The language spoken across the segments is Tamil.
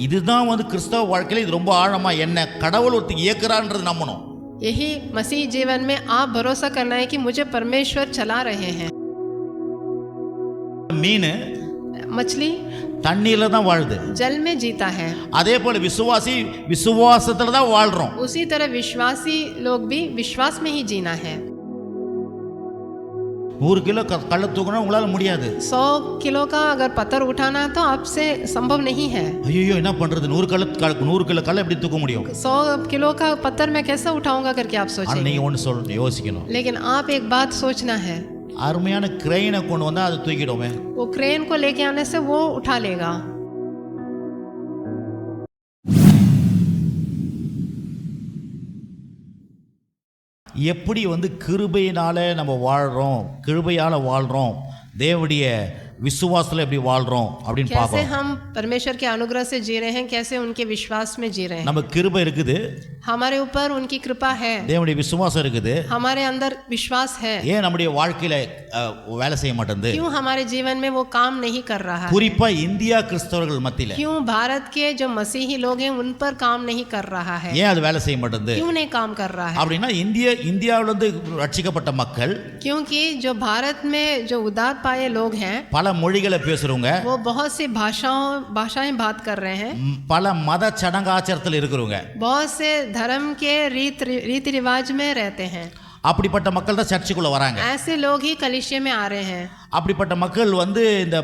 இதுதான் வந்து கிறிஸ்தவ வாழ்க்கையில இது ரொம்ப ஆழமா என்ன கடவுள் ஒருத்தர் இயக்குறான்றது நம்பணும். यही मसीह जीवन में आप भरोसा करना है कि मुझे परमेश्वर चला रहे हैं। மீன் मछली தண்ணீர்ல தான் வாழுது, जल में जीता है। அதே போல விசுவாசி விசுவாசத்துல தான் வாழ்றோம். उसी तरह विश्वासी लोग भी विश्वास में ही जीना है। 100 கிலோ கல்ல தூக்கணும் உங்களால முடியாது. 100 किलो का अगर पत्थर उठाना तो आपसे संभव नहीं है। ஐயோ என்ன பண்றது, 100 கிலோ கல்ல எப்படி தூக்க முடியும்? 100 किलो का पत्थर मैं कैसे उठाऊंगा करके आप ஆனா सोचेंगे। நீங்க ஒன்னு யோசிக்கணும். लेकिन आप एक बात सोचना है, அருமையான கிரெயினை கொண்டு வந்தா அது தூக்கிடுமே. वो क्रेन को लेके आने से वो उठा लेगा। எப்படி வந்து கிருபையினால நம்ம வாழ்றோம், கிருபையால வாழ்றோம், தேவனுடைய விசுவாசத்துல எப்படி வாழ்றோம் அப்படின்னு कैसे பார்ப்போம். हम परमेश्वर के अनुग्रह से जी रहे हैं, कैसे उनके विश्वास में जी रहे हैं। நம்ம கிருபை இருக்குது, हमारे ऊपर उनकी कृपा है, தேவனுடைய விசுவாசம் இருக்குது. हमारे अंदर विश्वास है। ஏன் நம்முடைய வாழ்க்கையில வேலை செய்ய மாட்டேங்குது? क्यों हमारे जीवन में वो काम नहीं कर रहा है? குறிப்பா இந்தியா கிறிஸ்தவர்கள் மத்தியில क्यों भारत के जो मसीही लोग हैं उन पर काम नहीं कर रहा है? ஏன் அது வேலை செய்ய மாட்டேங்குது? क्यों नहीं काम कर रहा है? அப்படின்னா இந்தியாவில இருந்து ரட்சிக்கப்பட்ட மக்கள், क्योंकि जो भारत में जो उद्धार पाए लोग हैं, பல மொழிகளை பேசுறவங்க, वो बहुत सी भाषाएं बात कर रहे हैं, பல மத சடங்காச்சாரத்தில் இருக்கிறவங்க, बहुत से धर्म के रीति रिवाज में रहते हैं। அப்படிப்பட்ட மக்கள் தான் சர்ச்சுக்குள்ள வராங்க. ऐसे लोग ही कलीसिया में आ रहे हैं। அப்படிப்பட்ட மக்கள் வந்து இந்த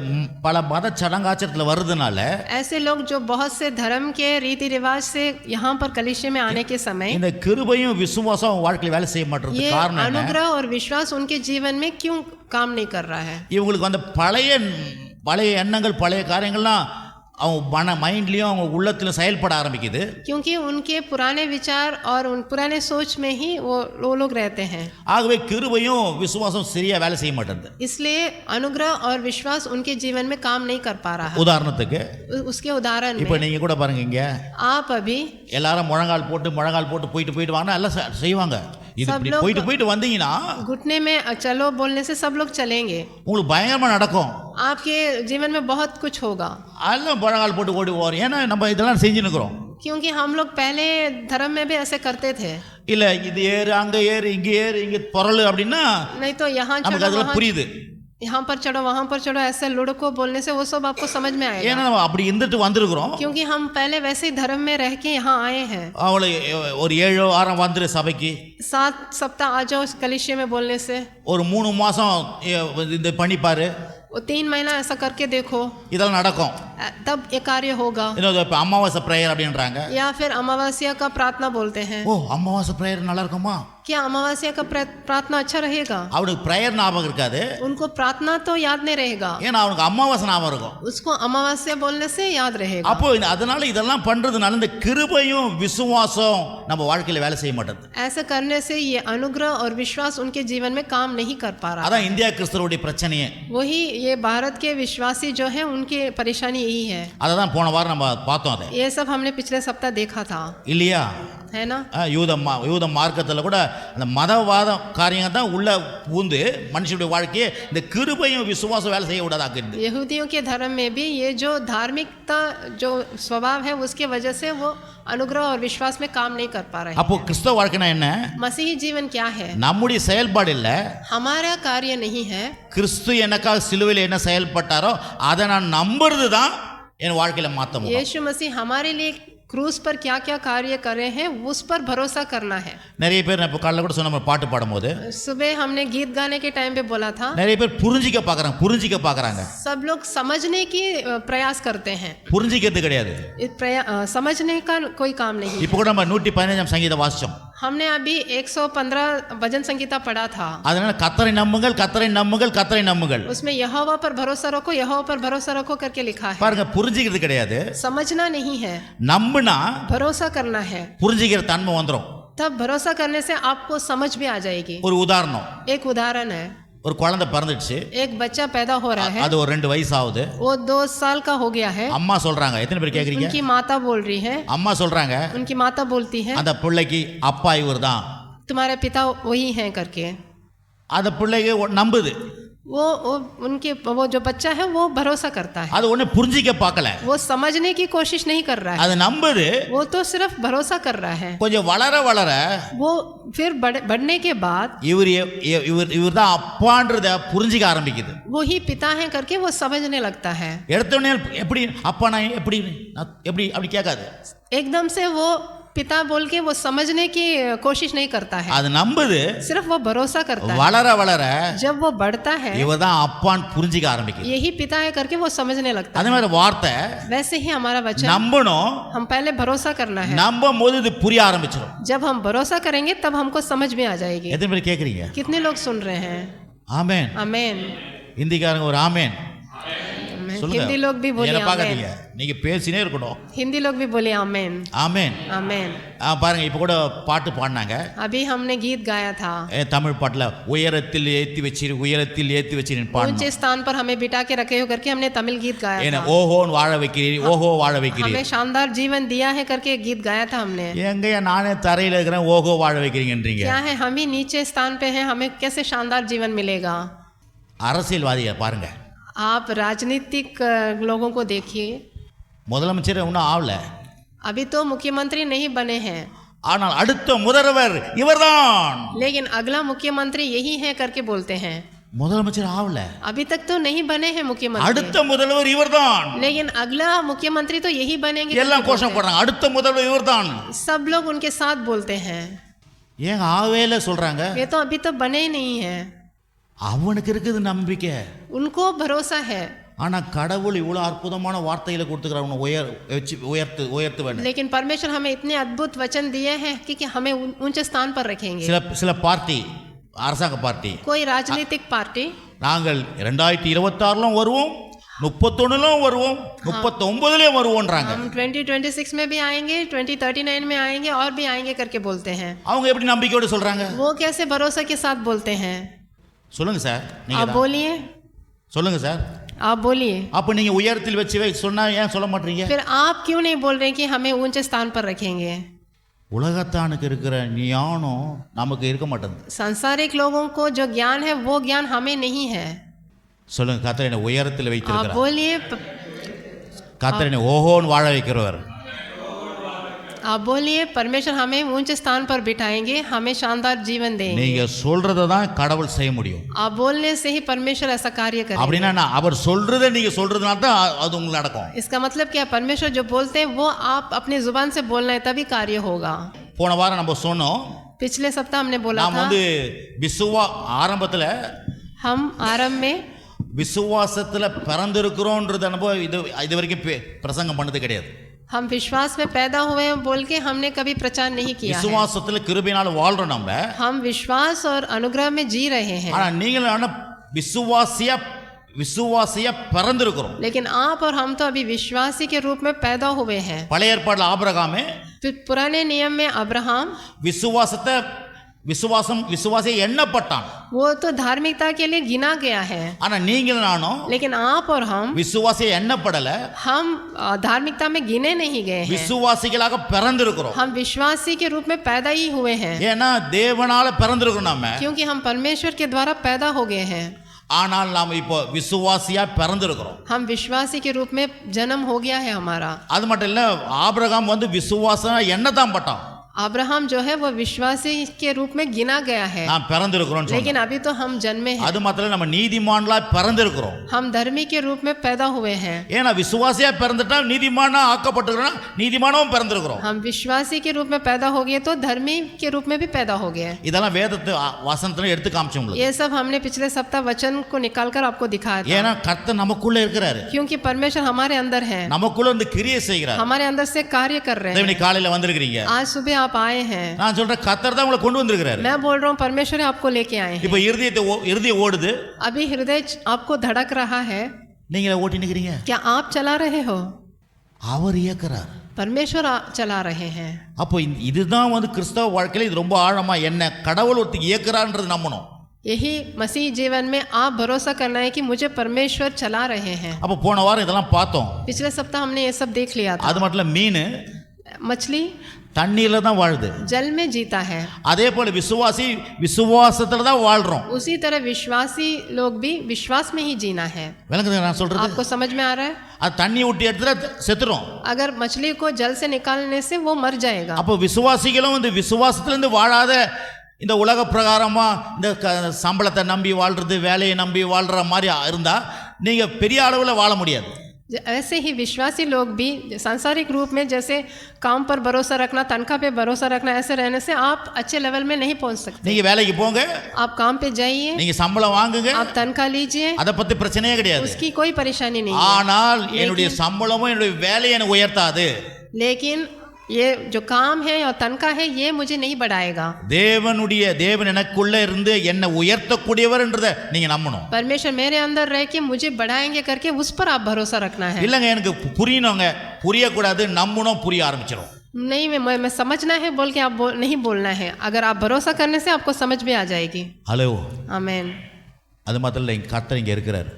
பல மத சடங்காச்சாரத்தில் வருதுனால ऐसे लोग जो बहुत से धर्म के रीति रिवाज से यहाँ पर कलीसिया में आने के समय இந்த கிருபையும் விசுவாசம் வாழ்க்கையில் வேலை செய்ய மாட்டேங்குது. ये காரணம் என்ன? अनुग्रह और विश्वास उनके जीवन में क्यों काम नहीं कर रहा है? இவங்களுக்கு வந்து பழைய எண்ணங்கள், பழைய காரியங்கள்லாம் அவங்க மைண்ட்லயும் அவங்க உள்ளத்திலும் செயல்பட ஆரம்பிக்குது. क्योंकि उनके पुराने विचार और उन पुराने सोच में ही वो लोग रहते हैं। ஆகவே கிருபையும் விசுவாசம் சரியா வேலை செய்ய மாட்டேங்குது. इसलिए अनुग्रह और विश्वास उनके जीवन में काम नहीं कर पा रहा है। உதாரணத்துக்கு उसके उदाहरण இப்போ में நீங்க கூட பாருங்க, இங்க आप अभी எல்லாரும் முழங்கால் போட்டு போயிட்டு வாங்க, எல்லாம் செய்வாங்க. இது இப்படி போயிட்டு வந்தீங்கன்னா घुटने में चलो बोलने से सब लोग चलेंगे, உங்களுக்கு பயங்கரமா நடக்கும். आपके जीवन में बहुत कुछ होगा। எல்லாம் முழங்கால் போட்டு ஓடி போறோம். ஏன்னா நம்ம இதெல்லாம் செஞ்சுன்னு இருக்கிறோம். क्योंकि हम लोग पहले धर्म में भी ऐसे करते थे। இல்ல இது ஏறு, அங்க ஏறு, இங்க பொருள் அப்படின்னா नहीं तो यहाँ நமக்கு चढ़ो, அதெல்லாம் புரியுது. यहाँ पर चढ़ो, वहाँ पर चढ़ो, ऐसे लुढ़को बोलने से वो सब आपको समझ में आएगा। ஏன்னா நம்ம அப்படி இருந்துட்டு வந்திருக்கிறோம். क्योंकि हम पहले वैसे ही धर्म में रह के यहाँ आए हैं। அவளை ஒரு 7 வந்துரு சபைக்கு, 7 सप्ताह आ जाओ कलीसिया में बोलने से, ஒரு 3 மாசம் இந்த பண்ணிப்பாரு, वो 3 महीना ऐसा करके देखो, இதெல்லாம் நடக்கும். तब ये कार्य होगा। இப்போ அமாவாசை பிரேயர் அப்படின்றாங்க. या फिर अमावस्या का प्रार्थना बोलते हैं। ஓ அமாவாசை பிரேயர் நல்லா இருக்குமா? क्या अमावस्या का प्रार्थना अच्छा रहेगा? அவனுக்கு பிரேயர் ஞாபகம் இருக்காது. उनको प्रार्थना तो याद नहीं रहेगा, ஏன்னா அவனுக்கு அமாவாசை ஞாபகம் இருக்கும். उसको अमावस्या बोलने से याद रहेगा। அப்போ அதனால இதெல்லாம் பண்றதுனால இந்த கிருபையும் விசுவாசம் நம்ம வாழ்க்கையில வேலை செய்ய மாட்டேங்குது. ऐसा करने से ये अनुग्रह और विश्वास उनके जीवन में काम नहीं कर पा रहा। அதான் இந்தியா கிறிஸ்தவருடைய பிரச்சனையே. वही ये भारत के विश्वासी जो है उनकी परेशानी यही है। அததான் போன வாரம் நம்ம பார்த்தோம். அதை ये सब हमने पिछले सप्ताह देखा था, இல்லையா? है ना? யூத மார்க்கத்தில் கூட அந்த மதவாத காரியங்கள் தான் உள்ள பூந்து மனுஷனுடைய வாழ்க்கையை இந்த கிருபையும் விசுவாசம் வேலை செய்ய விடாதாக்குது. यहूदियों के धर्म में भी ये जो धार्मिकता जो स्वभाव है उसके वजह से वो अनुग्रह और विश्वास में काम नहीं कर पा रहे। அப்போ கிறிஸ்தவ வாழ்க்கைனா என்ன? मसीही जीवन क्या है? நம்முடைய செயல்பாடு இல்ல, हमारा कार्य नहीं है। கிறிஸ்து எனக்காக சிலுவையில் என்ன செயல்பட்டாரோ அதை நான் நம்புறது தான் என் வாழ்க்கையில மாற்றம். यीशु मसीह हमारे लिए क्रूस पर क्या क्या कार्य कर रहे हैं उस पर भरोसा करना है। நிறைய பேர் நான் இப்போ காலைல கூட சொன்ன பாட்டு பாடும்போது सुबह हमने गीत गाने के टाइम पे बोला था, நிறைய பேர் புரிஞ்சிக்க பார்க்கறாங்க. सब लोग समझने की प्रयास करते हैं, புரிஞ்சிக்கிறது கிடையாது. समझने का कोई काम नहीं। இப்போ கூட நம்ம 115 சங்கீதம் வாசிச்சோம். हमने अभी 115 भजन संगीता पढ़ा था। அதனால கர்த்தரை நம்புங்கள். उसमें यहोवा पर भरोसा रखो करके लिखा है। பாருங்க, புரிஞ்சிக்கிறது கிடையாது, समझना नहीं है, நம்பினா भरोसा करना है। புரிஞ்சிக்கிற தன்மை வந்துரும். तब भरोसा करने से आपको समझ भी आ जाएगी। ஒரு உதாரணம், एक उदाहरण है, ஒரு குழந்தை பிறந்துச்சு, एक बच्चा पैदा हो रहा है, அது ஒரு 2 வயசு ஆகுது. वो 2 साल का हो गया है। அம்மா சொல்றாங்க, எத்தனை பேர் கேக்குறீங்க? उनकी माता बोल रही है, அம்மா சொல்றாங்க, उनकी माता बोलती है அந்த பிள்ளைக்கு அப்பா இவர்தான், तुम्हारे पिता वही हैं करके। அந்த பிள்ளைக்கு நம்புது, वो जो बच्चा है वो भरोसा करता है, அது ஒண்ணு புரிஞ்சிக்க பார்க்கல, वो समझने की कोशिश नहीं कर रहा है, அது நம்புது. वो तो सिर्फ भरोसा कर रहा है. கொஞ்சம் வளர வளர वो फिर बढ़ने के बाद இவர் தான் அப்பான்றத புரிஞ்சிக்க ஆரம்பிக்குது. वो ही पिता है करके वो समझने लगता है. எடுத்தோடனே எப்படி அப்பா நான் எப்படி அப்படி கேட்காது. एकदम से वो पिता बोल के वो समझने की कोशिश नहीं करता है, அது நம்புது. सिर्फ वो भरोसा करता है. வளர வளர जब वो बढ़ता है இவர் தான் அப்பான்னு புரிஞ்சிக்க ஆரம்பிக்குது. यही पिता है करके वो समझने लगता அதே है. மாதிரி வார்த்தை वैसे ही हमारा वचन, நம்பணும். हम पहले भरोसा करना है. நம்பும் போது இது புரிய ஆரம்பிச்சிடும். जब हम भरोसा करेंगे तब हमको समझ में आ जाएगी. எத்தனை பேர் கேக்குறீங்க? कितने लोग सुन रहे हैं? ஆமென். आमेन. இந்திக்காரங்க ஒரு ஆமென் சொல்லுங்க. हिंदी लोग भी बोले என்ன आमेन. பார்க்காதீங்க, நீங்க பேசினே இருக்கணும். हिंदी लोग भी बोले आमेन. ஆமென். आमेन. பாருங்க இப்ப கூட பாட்டு பாடினாங்க. अभी हमने गीत गाया था, தமிழ் பாட்டுல உயரத்தில் ஏத்தி வச்சிரு பாடணும். ऊंचे स्थान पर हमें बिठा के रखे हो करके हमने तमिल गीत गाया என்ன था. ஓஹோன்னு வாழ வைக்கிறீர், ஓஹோ வாழ வைக்கிறீர். हमें शानदार जीवन दिया है करके एक गीत गाया था हमने. எங்கயா நானே தரையில இருக்கிறேன் ஓஹோ வாழ வைக்கிறீங்கன்றீங்க. क्या है, हम ही नीचे स्थान पे हैं, हमें कैसे शानदार जीवन मिलेगा? அரசியல்வாதியை பாருங்க. आप राजनीतिक लोगों को देखिए, முதலமைச்சர் இன்னும் ஆகல, अभी तो मुख्यमंत्री नहीं बने हैं, ஆனால் அடுத்த முதல்வர் இவர்தான். लेकिन अगला मुख्यमंत्री यही है करके बोलते हैं. முதலமைச்சர் ஆகல, अभी तक तो नहीं बने हैं मुख्यमंत्री, அடுத்த முதல்வர் இவர்தான். लेकिन अगला मुख्यमंत्री तो यही बनेंगे. எல்லாம் கோஷம் போடுறாங்க, அடுத்த முதல்வர் இவர்தான். सब लोग उनके साथ बोलते हैं. ஏங்க ஆவேல சொல்றாங்க? ये तो अभी तो बने ही नहीं है. அவனுக்கு இருக்குது நம்பிக்கை, उनको भरोसा है, ஆனா கடவுள் இவ்வளவு அற்புதமான வார்த்தைகளை கொடுத்துக்கிறாங்க. உயர்த்து வேண்டும். लेकिन परमेश्वर हमें इतने अद्भुत वचन दिए हैं कि हमें ऊंचे स्थान पर रखेंगे. சில பார்ட்டி, அரசாங்க பார்ட்டி, कोई राजनीतिक पार्टी, நாங்கள் 2026 வருவோம், 31 வருவோம், 39 வருவோம்ன்றாங்க. हम 2026 में भी आएंगे, 2039 में आएंगे और भी आएंगे करके बोलते हैं. அவங்க எப்படி நம்பிக்கையோட சொல்றாங்க? वो कैसे भरोसा के साथ बोलते हैं? சொல்லுங்க சார், நீங்க आप बोलिए, சொல்லுங்க சார். आप बोलिए. அப்ப நீங்க உயரத்தில் வச்சு சொன்னா ஏன் சொல்ல மாட்டீங்க? फिर आप क्यों नहीं बोल रहे कि हमें ऊंचे स्थान पर रखेंगे? உலகத்தானுக்கு இருக்கிற ஞானம் நமக்கு இருக்க மாட்டேங்குது. सांसारिक लोगों को जो ज्ञान है वो ज्ञान हमें नहीं है. சொல்லுங்க, கர்த்தர் என்னை உயரத்தில் आप வைத்திருக்கிறார். बोलिए, கர்த்தர் என்னை ஓஹோன்னு வாழ வைக்கிறவர். आप बोलिए, परमेश्वर हमें ऊंचे स्थान पर बिठाएंगे, हमें शानदार जीवन देंगे. நீங்க சொல்றதை தான் கடவுள் செய்ய முடியும். आप बोलने से ही परमेश्वर ऐसा कार्य करेगा. அப்படின்னா அவர் சொல்றதை நீங்க சொல்றதுனால தான் அது உங்களுக்கு நடக்கும். इसका मतलब क्या? परमेश्वर जो बोलते हैं वो आप अपनी जुबान से बोलना है, तभी कार्य होगा. போன வாரம் நம்ம சொன்னோம், पिछले सप्ताह हमने बोला நாம் था, ஆரம்பத்துல हम आरंभ में விசுவாசத்துல பிறந்திருக்கிறோம்ன்றது அனுபவம் இது வரைக்கும் பிரசங்கம் பண்ணது கிடையாது. हम विश्वास में पैदा हुए हैं बोल के हमने कभी प्रचार नहीं किया है. விசுவாசத்துல கிருபையினால வாழ்றோம் நம்ம. हम विश्वास और अनुग्रह में जी रहे हैं. ஆனா நீங்களும் விசுவாசியா பிறந்திருக்கிறோம். लेकिन आप और हम तो अभी विश्वासी के रूप में पैदा हुए हैं. பழைய ஏற்பாடுல ஆபிரகாமே, पुराने नियम में अब्राहम விசுவாசியை எண்ணப்பட்டான். वो तो धार्मिकता के लिए गिना गया है. ஆனா நீங்கள் நானும், लेकिन आप और हम விசுவாசியை எண்ணப்படல, हम धार्मिकता में गिने नहीं गए हैं. விசுவாசிகளாக பிறந்திருக்கிறோம். हम विश्वासी के रूप में पैदा ही हुए हैं. ஏன்னா தேவனால பிறந்திருக்கிறோம் நாம. क्योंकि हम परमेश्वर के द्वारा पैदा हो गए हैं. ஆனால் நாம் இப்போ விசுவாசியா பிறந்திருக்கிறோம். हम विश्वासी के रूप में जन्म हो गया है हमारा. அது மட்டும் இல்ல, ஆபிரகாம் விசுவாசம் எண்ணத்தான் பட்டான். अब्राहम जो है वो विश्वासी के रूप में गिना गया है. நாம் பிறந்திருக்கிறோம். लेकिन अभी तो हम जन्मे हैं. அது மட்டும் இல்ல, நம்ம நீதிமான்களா பிறந்திருக்கிறோம். हम धर्मी के रूप में पैदा हुए हैं. ஏன்னா விசுவாசியா பிறந்துட்டா நீதிமானா ஆக்கப்பட்டிருக்கிறோம், நீதிமானவும் பிறந்திருக்கிறோம். हम विश्वासी के रूप में पैदा हो गए तो धर्मी के रूप में भी पैदा हो गए. இதெல்லாம் வேதத்து வசனத்துல எடுத்து காமிச்சோம் உங்களுக்கு. ये सब हमने पिछले सप्ताह वचन को निकालकर आपको दिखाया था. ஏன்னா கர்த்தர் நமக்குள்ள இருக்கிறாரு. क्योंकि परमेश्वर हमारे अंदर है, நமக்குள்ள கிரியை செய்கிறார். हमारे अंदर से कार्य कर रहे हैं. இன்னைக்கு காலையில வந்திருக்கீங்க, आज सुबह आप आए हैं. நான் சொல்றேன் கர்த்தர் தான் உங்களை கொண்டு வந்திருக்கிறாரு. मैं बोल रहा हूँ परमेश्वर आपको लेके आए हैं. இப்போ இருதயம் ஓடுது. अभी हृदय आपको धड़क रहा है. நீங்க ஓட்டி நிக்கிறீங்க. क्या आप चला रहे हो? அவர் இயக்குறார். परमेश्वर चला रहे हैं. அப்போ இதுதான் கிறிஸ்தவ வாழ்க்கையில இது ரொம்ப ஆழமா என்ன கடவுள் ஒருத்தர் இயக்குறார்ன்றது நம்பணும். यही मसीह जीवन में आप भरोसा करना है कि मुझे परमेश्वर चला रहे हैं. அப்போ போன வாரம் இதெல்லாம் பார்த்தோம். पिछले सप्ताह हमने ये सब देख लिया था. அது மட்டும் இல்ல, மீன், मछली, தண்ணீர்ல தான் வாழுது. जल में जीता है। அதே போல விசுவாசி விசுவாசத்துல தான் வாழ்றோம். उसी तरह विश्वासी लोग भी विश्वास में ही जीना है। விளங்குதா நான் சொல்றது? आपको समझ में आ रहा है? அது தண்ணி ஊட்டி எடுத்துட்டா செத்துரும். अगर मछली को जल से निकालने से वो मर जाएगा। அப்போ விசுவாசிகளும் இந்த விசுவாசத்துல இருந்து வாழாத இந்த உலக பிரகாரமா இந்த சம்பளத்தை நம்பி வாழ்றது, வேலையை நம்பி வாழ்ற மாதிரி இருந்தா நீங்க பெரிய அளவுல வாழ முடியாது. ऐसे ही विश्वासी लोग भी सांसारिक रूप में जैसे काम पर भरोसा रखना, तनख्वाह पे भरोसा रखना, ऐसे रहने से आप अच्छे लेवल में नहीं पहुंच सकते। நீங்க வேலைக்கு போங்க, आप काम पे जाइए, நீங்க சம்பளம் வாங்குங்க, आप तनख्वाह लीजिए, அத பத்தி பிரச்சனையே கிடையாது. उसकी कोई परेशानी नहीं है। ஆனால் என்னுடைய சம்பளமும் என்னுடைய வேலையை எனக்கு உயர்த்தாது। लेकिन ये जो काम है और तनख्वाह है ये मुझे नहीं बढ़ाएगा। தேவன் எனக்குள்ள இருந்து என்னை உயர்த்தக்கூடியவர்ன்றதை நீங்க நம்பணும். परमेश्वर मेरे अंदर रह के मुझे बढ़ाएंगे करके उस पर आप भरोसा रखना है। இல்லங்க எனக்கு புரியணுங்க, புரியக்கூடாது, நம்பணும், புரிய ஆரம்பிச்சிடும். नहीं मैं समझना है बोल के आप नहीं बोलना है। अगर आप भरोसा करने से आपको समझ में आ जाएगी। ஹலோ आमीन। அது மாத்திரம் இல்லை, கர்த்தர் இங்க இருக்கிறார்.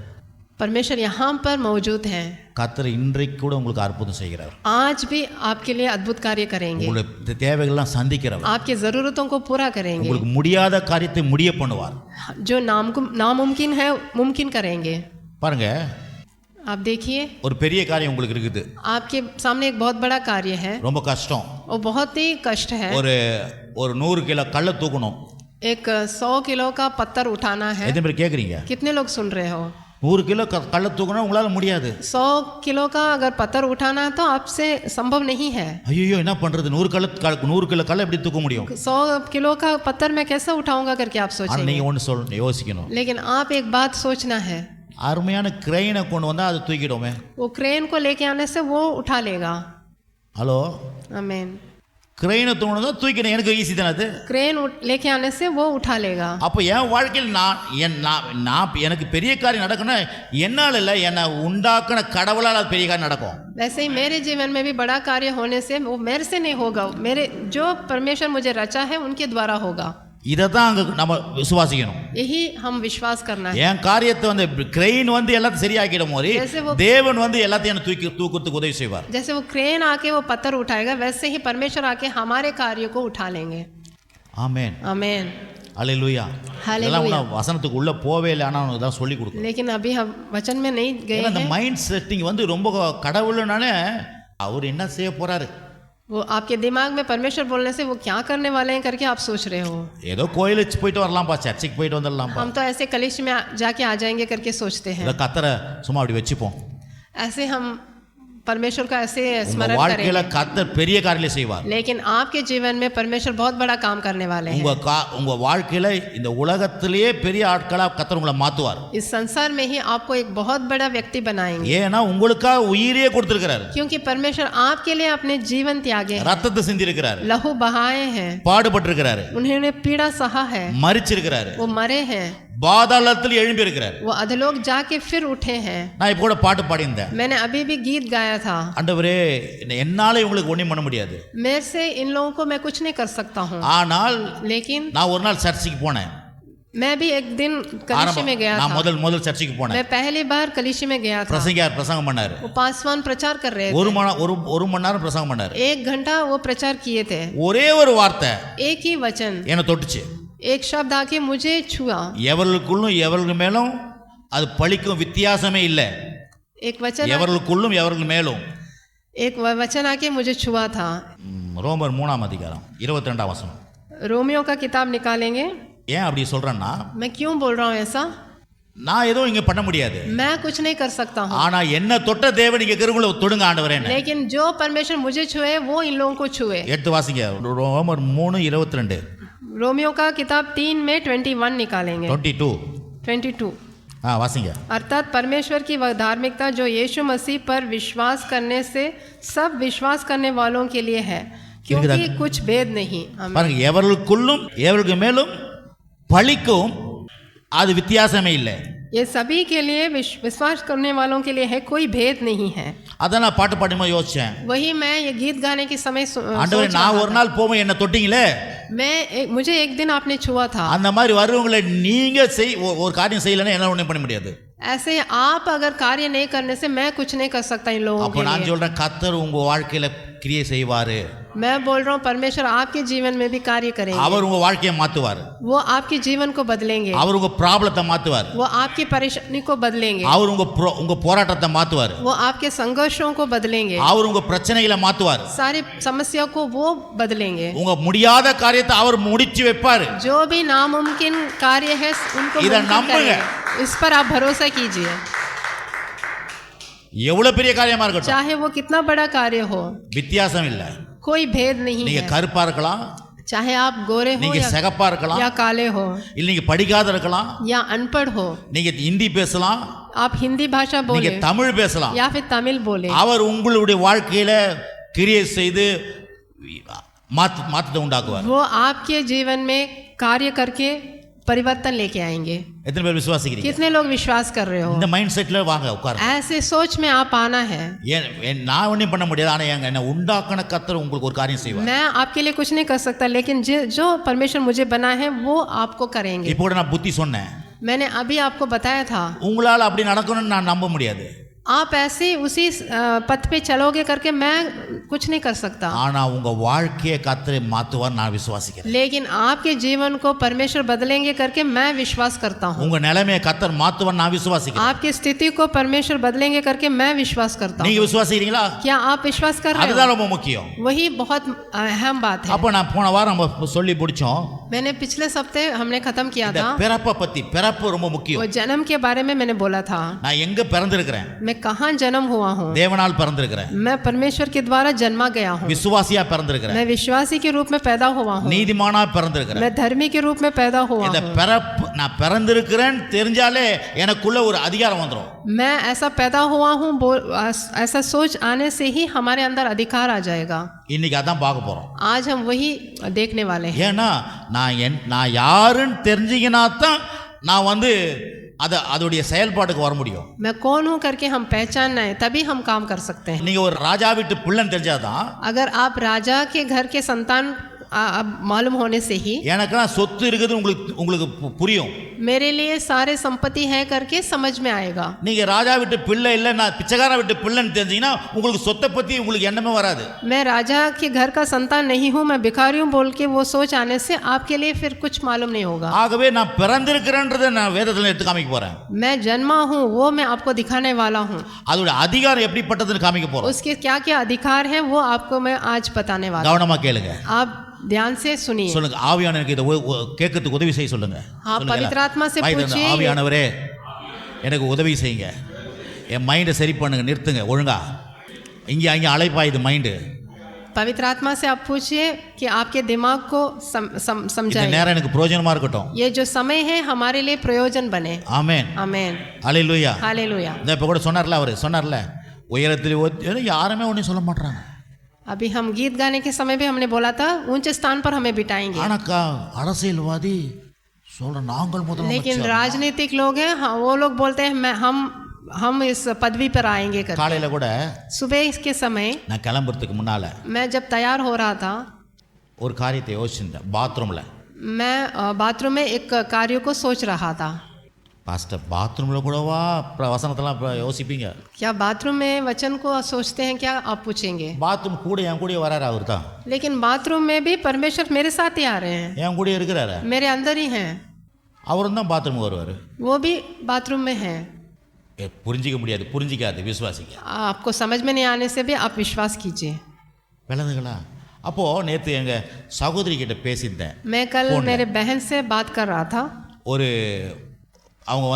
परमेश्वर यहाँ पर मौजूद है। கர்த்தர் இன்றைக்கு கூட உங்களுக்கு அற்புதம் செய்கிறார். आज भी आपके लिए अद्भुत कार्य करेंगे। உங்களுடைய தேவைகளெல்லாம் சந்திக்கிறவர். आपके जरूरतों को पूरा करेंगे। உங்களுக்கு முடியாத காரியத்தை முடிய பண்ணுவார். जो नामुमकिन है मुमकिन करेंगे। பாருங்க, आप देखिए ஒரு பெரிய காரியம் உங்களுக்கு இருக்குது. आपके सामने एक बहुत बड़ा कार्य है। ரொம்ப கஷ்டம். वो बहुत ही कष्ट है। ஒரு 100 கிலோ கல்லை தூக்கணும். एक 100 किलो का पत्थर उठाना है। எத்தனை பேர் கேக்குறீங்க? कितने लोग सुन रहे हो? 100 கிலோ கல்லை தூக்கணும் உங்களால முடியாது. 100 किलो का अगर पत्थर उठाना है तो आपसे संभव नहीं है। ஐயோ என்ன பண்றது, 100 கிலோ கல்லை எப்படி தூக்க முடியும்? 100 किलो का पत्थर मैं कैसे उठाऊंगा करके आप सोचेंगे। நீங்க ஒன்னு யோசிக்கணும். लेकिन आप एक बात सोचना है। அருமையான கிரெயினை கொண்டு வந்தா அது தூக்கிடுமே. वो क्रेन को लेके आने से वो उठा लेगा। ஹலோ, आमीन। கிரெயினை தூக்கணும் தான் தூக்கிடும், எனக்கு ஈஸி தானே அது. क्रेन लेके आने से वो उठा लेगा। அப்போ என் வாழ்க்கையில் நான் எனக்கு பெரிய காரியம் நடக்கணும் என்னால் இல்லை, என்னை உண்டாக்குன கடவுளால் அது பெரிய காரியம் நடக்கும். वैसे ही मेरे जीवन में भी बड़ा कार्य होने से वो मेरे से नहीं होगा, मेरे जो परमेश्वर मुझे रचा है उनके द्वारा होगा। இதை தான் அங்கே நம்ம விசுவாசிக்கணும். यही हम विश्वास करना है। என் காரியத்தை வந்து கிரெயின் வந்து எல்லாத்தையும் சரியாக்கிடும் போது தேவன் வந்து எல்லாத்தையும் தூக்கத்துக்கு உதவி செய்வார். जैसे वो क्रेन आके वो पत्थर उठाएगा वैसे ही परमेश्वर आके हमारे कार्यों को उठा लेंगे। आमीन आमीन हालेलुया हालेलुया। வசனத்துக்கு உள்ள போவே இல்லை, ஆனா நான் தான் சொல்லி கொடுக்கிறேன். लेकिन अभी हम वचन में नहीं गए हैं। அந்த மைண்ட் செட்டிங் வந்து ரொம்ப கடவுள்னாலே அவர் என்ன செய்ய போறாரு, वो आपके दिमाग में परमेश्वर बोलने से वो क्या करने वाले हैं करके आप सोच रहे हो। ஏதோ கோயிலுக்கு போயிட்டு வரலாம்பா, சர்ச்சுக்கு போயிட்டு வந்துடலாம்பா, हम तो ऐसे कलिश में जाके आ जाएंगे करके सोचते हैं। கத்தரை சும்மா அப்படி வெச்சிப்போம், ऐसे हम परमेश्वर का ऐसे स्मरण करेंगे। வாழ்க்கையில கர்த்தர் பெரிய காரியங்களை செய்வார்। लेकिन आपके जीवन में परमेश्वर बहुत बड़ा काम करने वाले हैं। உங்க வாழ்க்கையில இந்த உலகத்திலேயே பெரிய ஆட்களா கர்த்தர் உங்களை மாத்துவார்। इस संसार में ही आपको एक बहुत बड़ा व्यक्ति बनाएंगे। ஏனா உங்களுக்காக உயிரே கொடுத்திருக்கிறார்। क्योंकि परमेश्वर आपके लिए अपने जीवन त्यागे हैं, ரத்தத்தை சிந்தி இருக்கிறார், लहू बहाए हैं, பாடுபட்டிருக்கிறார், उन्होंने पीड़ा सहा है, மரிச்சிருக்கிறார், वो मरे हैं, பாதாளத்தில் எழும்பி இருக்கிறார், वो अधलोक जाके फिर उठे हैं। நான் இப்போ கூட பாட்டு பாடியிருந்தேன், मैंने अभी भी गीत गाया था। ஆண்டவரே என்னால உங்களுக்கு ஒண்ணும் பண்ண முடியாது, मेरे से इन लोगों को मैं कुछ नहीं कर सकता हूं। ஆனால் लेकिन நான் ஒரு நாள் சர்ச்சுக்கு போனேன், मैं भी एक दिन कलीसिया में गया था। நான் முதல் சர்ச்சுக்கு போனேன், मैं पहली बार कलीसिया में गया था। பிரசங்கியார் பிரசங்கம் பண்ணாரு, वो पासवान प्रचार कर रहे थे, ஒரு மணி நேரம் பிரசங்கம் பண்ணாரு, 1 घंटा वो प्रचार किए थे। ஒரே ஒரு வார்த்தை, एक ही वचन என்ன தொட்டுச்சு, एक शब्द आके मुझे छुआ। எவர்களுக்குள்ளும் எவர்கள் மேலும் அது பழிக்கும் வித்தியாசமே இல்லை, एक वचन எவர்களுக்குள்ளும் எவர்கள் மேலும் एक वचन आके मुझे छुआ था। ரோமர் 3 அதிகாரம் 22 வசனம், रोमियो का किताब निकालेंगे। ஏன் அப்படி சொல்றேன்னா, मैं क्यों बोल रहा हूं ऐसा, நான் ஏதோ இங்க பண்ண முடியாது, मैं कुछ नहीं कर सकता हूं, ஆனா என்ன தொட்ட தேவன் இங்க கருங்குல தொடுங்க ஆண்டவரே, लेकिन जो परमेश्वर मुझे छुए वो इन लोगों को छुए। எடுத்து வாசிங்க, ரோமர் 3:22, रोमियो का किताब 3 में 21 निकालेंगे, 22 हाँ वासिंगे। अर्थात परमेश्वर की वह धार्मिकता जो यीशु मसीह पर विश्वास करने से सब विश्वास करने वालों के लिए है, क्योंकि कुछ भेद नहीं। பாருங்க, எவர்களுக்குள்ளும் எவர்களுக்கு மேலும் பழிக்கும் அது வித்தியாசமே இல்லை, ये सभी के लिए विश्वास करने वालों के लिए है, कोई भेद नहीं है। அத நான் பாட்டு பாடும்போது யோசிச்சேன், वही मैं ये गीत गाने के समय ஆண்டவரே நான் ஒரு நாள் போவே என்ன தொட்டீங்களே, मुझे एक दिन आपने छुआ था। அந்த மாதிரி வருவங்களை நீங்க ஒரு காரியம் செய்யலனா என்ன ஒண்ணும் பண்ண முடியாது। ऐसे आप अगर कार्य नहीं करने से मैं कुछ नहीं कर सकता इन लोगों அப்போ के நான் लिए। சொல்றேன் கர்த்தர் உங்க வாழ்க்கையில கிரியை செய்வாரு, मैं बोल रहा हूँ परमेश्वर आपके जीवन में भी कार्य करेंगे। அவர் உங்க வாழ்க்கையை மாத்துவாரு, वो आपके जीवन को बदलेंगे, அவர் உங்க ப்ராப்ளத்தை மாத்துவாரு, वो आपकी परेशानी को बदलेंगे, அவர் உங்க போராட்டத்தை மாத்துவாரு, वो आपके संघर्षों को बदलेंगे, அவர் உங்க பிரச்சனைகளை மாத்துவாரு, सारी समस्या को वो बदलेंगे। உங்க முடியாத காரியத்தை அவர் முடிச்சு வைப்பாரு। जो भी नामुमकिन कार्य है उनको इधर मुमकिन नंबुங்க। करेंगे। इस पर आप भरोसा कीजिए, எவ்வளவு பெரிய காரியமா இருக்கட்டும், चाहे वो कितना बड़ा कार्य हो, வித்தியாசம் இல்ல। कोई भेद नहीं நீங்க है। கருப்பா இருக்கலாம், चाहे आप गोरे हो நீங்க சிகப்பா இருக்கலாம், या काले हो, இல்ல நீங்க படிக்காத இருக்கலாம், या अनपढ़ हो, நீங்க ஹிந்தி பேசலாம், आप हिंदी भाषा நீங்க बोले தமிழ் பேசலாம், या फिर तमिल बोले, அவர் உங்களுடைய வாழ்க்கையில கிரியை செய்து மாற்றத்தை உண்டாக்குவார்। वो आपके जीवन में कार्य करके परिवर्तन लेके आएंगे। எத்தனை பேர் விசுவாசிக்கிறீங்க? कितने लोग विश्वास कर रहे हो? இந்த மைண்ட் செட்ல வாங்க உட்காருங்க। ऐसे सोच में आप आना है। நான் ஒன்றும் பண்ண முடியாது, ஆனா என்ன உண்டாக்குன கர்த்தர் உங்களுக்கு ஒரு காரியம் செய்வார்। मैं आपके लिए कुछ नहीं कर सकता, लेकिन जो परमेश्वर मुझे बना है वो आपको करेंगे। இப்போ கூட நான் புத்தி சொன்னேன், मैंने अभी आपको बताया था, உங்களால அப்படி நடக்கணும்னு நான் நம்ப முடியாது, आप ऐसे उसी पथ पे चलोगे करके मैं कुछ नहीं कर सकता, ஆனா உங்க வாழ்க்கையை கர்த்தர் மாத்துவார் நான் விசுவாசிக்கிறேன்। लेकिन आपके जीवन को परमेश्वर बदलेंगे करके मैं विश्वास करता हूँ। உங்க நிலைமையை கர்த்தர் மாத்துவார் நான் விசுவாசிக்கிறேன்। आपकी स्थिति को परमेश्वर बदलेंगे करके मैं विश्वास करता हूँ। நீங்க விசுவாசிக்கிறீங்களா? क्या आप विश्वास कर रहे அதுதான் हो? ரொம்ப முக்கியம்। वही बहुत अहम बात है। அப்போ நான் போன வாரம் நம்ம சொல்லி முடிச்சோம், मैंने पिछले हफ्ते हमने खत्म किया இந்த था, பிறப்பை பத்தி। பிறப்பு ரொம்ப முக்கியம்। वो जन्म के बारे में मैंने बोला था। நான் எங்க பிறந்திருக்கிறேன்? मैं कहाँ जन्म हुआ हूँ? தேவனால் பிறந்திருக்கிறேன், मैं परमेश्वर के द्वारा जन्मा गया हूँ। விசுவாசியா பிறந்திருக்கிறேன், मैं विश्वासी के रूप में पैदा हुआ हूँ। நீதிமானா பிறந்திருக்கிறேன்। मैं धर्मी के रूप में पैदा हुआ இந்த हूँ। பிறப்பு நான் பிறந்திருக்கிறேன்னு தெரிஞ்சாலே எனக்குள்ள ஒரு அதிகாரம் வந்துடும்। मैं ऐसा पैदा हुआ हूँ, ऐसा सोच आने से ही हमारे अंदर अधिकार आ जाएगा। இன்னைக்கு அதான் பார்க்க போறோம்। आज हम वही देखने वाले हैं। ஏன்னா நான் யாருன்னு தெரிஞ்சிக்கினா தான் நான் அதோடைய செயல்பாட்டுக்கு வர முடியும்। मैं कौन हूँ करके हम पहचानना है, तभी हम काम कर सकते हैं। நீங்க ஒரு ராஜா வீட்டு பிள்ளைன்னு தெரிஞ்சாதான், अगर आप राजा के घर के संतान मालूम होने से ही எனக்கெல்லாம் சொத்து இருக்குது உங்களுக்கு புரியும்। मेरे लिए सारे संपत्ति है करके समझ में आएगा। நீங்க ராஜா வீட்டு பிள்ளை இல்ல, நான் பிச்சைக்கார வீட்டு பிள்ளைன்னு தெரிஞ்சீங்கன்னா உங்களுக்கு சொத்தை பத்தி உங்களுக்கு எண்ணமே வராது। मैं राजा के घर का संतान नहीं हूँ, मैं भिखारी हूँ बोल के वो सोच आने से आपके लिए फिर कुछ मालूम नहीं होगा। ஆகவே நான் பிறந்திருக்கிறேன்றதை நான் வேதத்துல எடுத்து காமிக்க போறேன்। मैं जन्मा हूँ वो मैं आपको दिखाने वाला हूँ। அதோட அதிகாரம் எப்படிப்பட்டதுன்னு காமிக்க போறோம்। उसके क्या क्या अधिकार है वो आपको मैं आज बताने वाला हूँ। கவனமா கேளுங்க, आप ध्यान से सुनिए। சொல்லுங்க, ஆவியானவருக்கு இதை கேட்கறதுக்கு உதவி செய்ய சொல்லுங்க। हाँ, पवित्र आत्मा से पूछिए, ஆவியானவரே எனக்கு உதவி செய்யுங்க, என் மைண்டை சரி பண்ணுங்க, நிறுத்துங்க ஒழுங்கா, இங்கே அங்கே அலைப்பாயுது மைண்டு। पवित्र आत्मा से आप पूछिए कि आपके दिमाग को இந்த समझाइए। நேரம் எனக்கு பிரயோஜனமா இருக்கட்டும்। ये जो समय है हमारे लिए प्रयोजन बने। ஆமென், आमेन, அல்லேலூயா। हालेलुया। இந்த இப்போ கூட சொன்னார்ல உயரத்தில் யாருமே ஒன்றும் சொல்ல மாட்டாங்க। अभी हम गीत गाने के समय भी हमने बोला था ऊंचे स्थान पर हमें बिठाएंगे। ஆனாக்கா அரசியல்வாதி சொல்ற நாங்கள் முதல்ல, लेकिन राजनीतिक लोग हैं, हाँ, वो लोग बोलते हैं हम इस पदवी पर आएंगे करके। காலையில கூட सुबह के समय நான் கிளம்புறதுக்கு முன்னால मैं जब तैयार हो रहा था, ஒரு காரியத்தை யோசிச்சிருந்தேன் பாத்ரூம்ல। मैं बाथरूम में एक कार्य को सोच रहा था। பாஸ்டர் பாத்ரூம்ல கூடவா வசனத்தெல்லாம் யோசிப்பீங்க? क्या बाथरूम में वचन को सोचते हैं क्या, आप पूछेंगे? பாத்ரூம் கூட என் கூட வராரு, அவர் தான் लेकिन बाथरूम में भी परमेश्वर मेरे साथ ही आ रहे हैं, என் கூட இருக்கிறாரு, मेरे अंदर ही हैं। அவரும் தான் பாத்ரூம் வருவார்। वो भी बाथरूम में हैं। புரிஞ்சிக்க முடியாது, புரிஞ்சிக்காது, விசுவாசிக்க। आपको समझ में नहीं आने से भी आप विश्वास कीजिए। விளங்குங்களா? அப்போது நேற்று எங்கள் சகோதரி கிட்ட பேசியிருந்தேன்। मैं कल मेरे बहन से बात कर रहा था। ஒரு அவங்க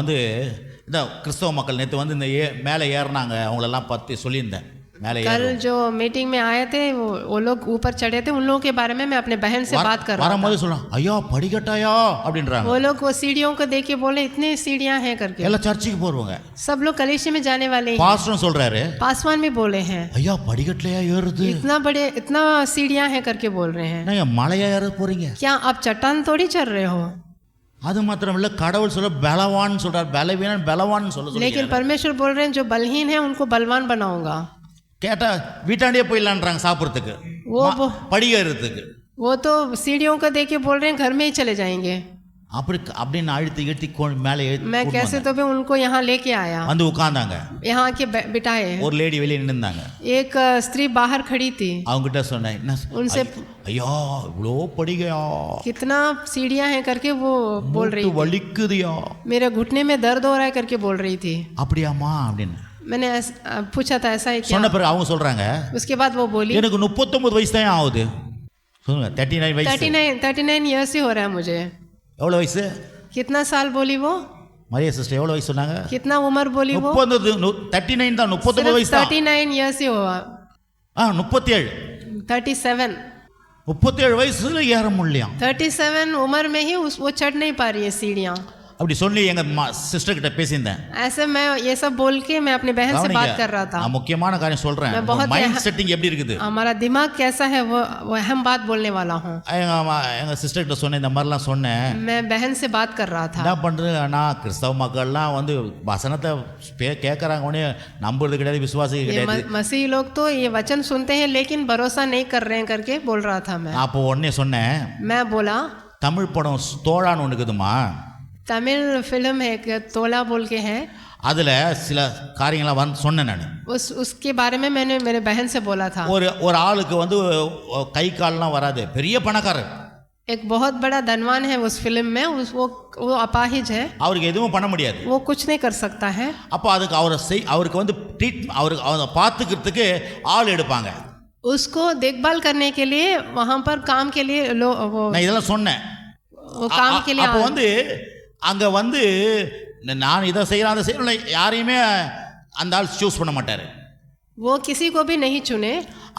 இந்த கிறிஸ்தவ மக்கள் நேற்று இந்த மேலே ஏறினாங்க, அவங்களெல்லாம் பற்றி சொல்லியிருந்தேன்। மேலே कल जो मीटिंग में आए थे वो लोग ऊपर चढ़े थे, उन लोगों के बारे में मैं अपने बहन से बात कर रहा था। வரும்போது சொல்கிறான், ஐயா படிக்கட்டாயா அப்படின்றாங்க। वो लोग वो सीढ़ियों को देख के बोले इतनी सीढ़ियां हैं करके। எல்லாம் சர்ச்சுக்கு போடுவாங்க, सब लोग कलीसिया में जाने वाले हैं। பாஸ்டரும் சொல்கிறாரு, पासवान भी बोले हैं ஐயா படிக்கட்டலையா ஏறுது, इतना सीढ़ियां हैं करके बोल रहे हैं। नहीं மலையா ஏற போறீங்க? क्या आप चट्टान थोड़ी चढ़ रहे हो? அது மாத்திரம் இல்ல, கடவுள் சொல்ற பலவான் சொல்றார், பலவீனன் பலவான் சொல்ல। लेकिन परमेश्वर बोल रहे हैं जो बलहीन है उनको बलवान बनाऊंगा। கேட்டா வீட்டாண்டே போயிடலான்றாங்க சாப்பிட்றதுக்கு, படிக்கிறதுக்கு। वो तो सीढ़ियों को देख के बोल रहे हैं घर में ही चले जाएंगे। அப்படி அப்படின்னு அழுத்தி இழுத்தி மேலே मैं कैसे तो भी उनको यहाँ लेके आया, வந்து உட்கார்ந்தாங்க. यहाँ आके बिठाए. ஒரு லேடி வெளியே நின்னுந்தாங்க. एक स्त्री बाहर खड़ी थी. அவங்க கிட்ட சொன்னேன், என்ன उनसे ஐயா இவ்வளோ படிகையா, कितना सीढ़ियाँ हैं करके वो बोल रही थी. வலிக்குதியா, मेरे घुटने में दर्द हो रहा है करके बोल रही थी. அப்படியாமா அப்படின்னு मैंने पूछा था ऐसा है क्या. சொன்ன பிறகு அவங்க சொல்றாங்க, उसके बाद वो बोली எனக்கு 39 வயசு தான் ஆகுது. சொல்லுங்க 39 வயசு. 39 इयर्स ही हो रहा है मुझे. எவ்வளவு வயசு? कितना साल बोली वो? மரியா சிஸ்டர் எவ்வளவு வயசு சொன்னாங்க? कितना उम्र बोली वो? 39 தான், 39 வயசு தான். 39 इयर्स ही हुआ. 37 37 37 வயசுல ஏற முடியலையாம். 37 उम्र में ही वो चढ़ नहीं पा रही है सीढ़ियाँ. அப்படி சொல்லி எங்க சிஸ்டர் கிட்ட பேசியிருந்தேன். ऐसे मैं ये सब बोल के मैं अपनी बहन से बात कर रहा था. நான் முக்கியமான காரியம் சொல்றேன். மைண்ட் செட்டிங் எப்படி இருக்குது, हमारा दिमाग कैसा है, वो अहम बात बोलने वाला हूँ. எங்க சிஸ்டர் கிட்ட சொன்னேன், இந்த மாதிரிலாம் சொன்னேன். मैं बहन से बात कर रहा था. என்ன பண்றது, நான் கிறிஸ்தவ மக்கள்லாம் வந்து வசனத்தை கேட்கறாங்க, உடனே நம்புறது கிடையாது, விசுவாசி கிடையாது. मसीही लोग तो ये वचन सुनते हैं लेकिन भरोसा नहीं कर रहे हैं करके बोल रहा था मैं. அப்போ உடனே சொன்னேன், मैं बोला தமிழ் படம் தோழான்னு ஒன்று இருக்குதுமா, तमिल फिल्म है एक तोला बोल के है, அதில் சில காரியங்களாம் வந்து சொன்னேன் நான். उसके बारे में मैंने मेरे बहन से बोला था. ஒரு ஆளுக்கு வந்து கை கால்லாம் வராது, பெரிய பணக்காரர், एक बहुत बड़ा धनवान है उस फिल्म में, वो अपाहिज है, அவருக்கு எதுவும் பண்ண முடியாது, वो कुछ नहीं कर सकता है. அப்போ அதுக்கு அவருக்கு வந்து அவரை பார்த்துக்கிறதுக்கு ஆள் எடுப்பாங்க. उसको देखभाल करने के लिए वहाँ पर काम के लिए நான் இதெல்லாம் சொன்னேன். वो काम के लिए அப்போ வந்து அங்கே வந்து நான் இதை செய்கிறேன் அதை செய்யல, யாரையுமே அந்த ஆள் சூஸ் பண்ண மாட்டார். वो किसी को भी नहीं चुने.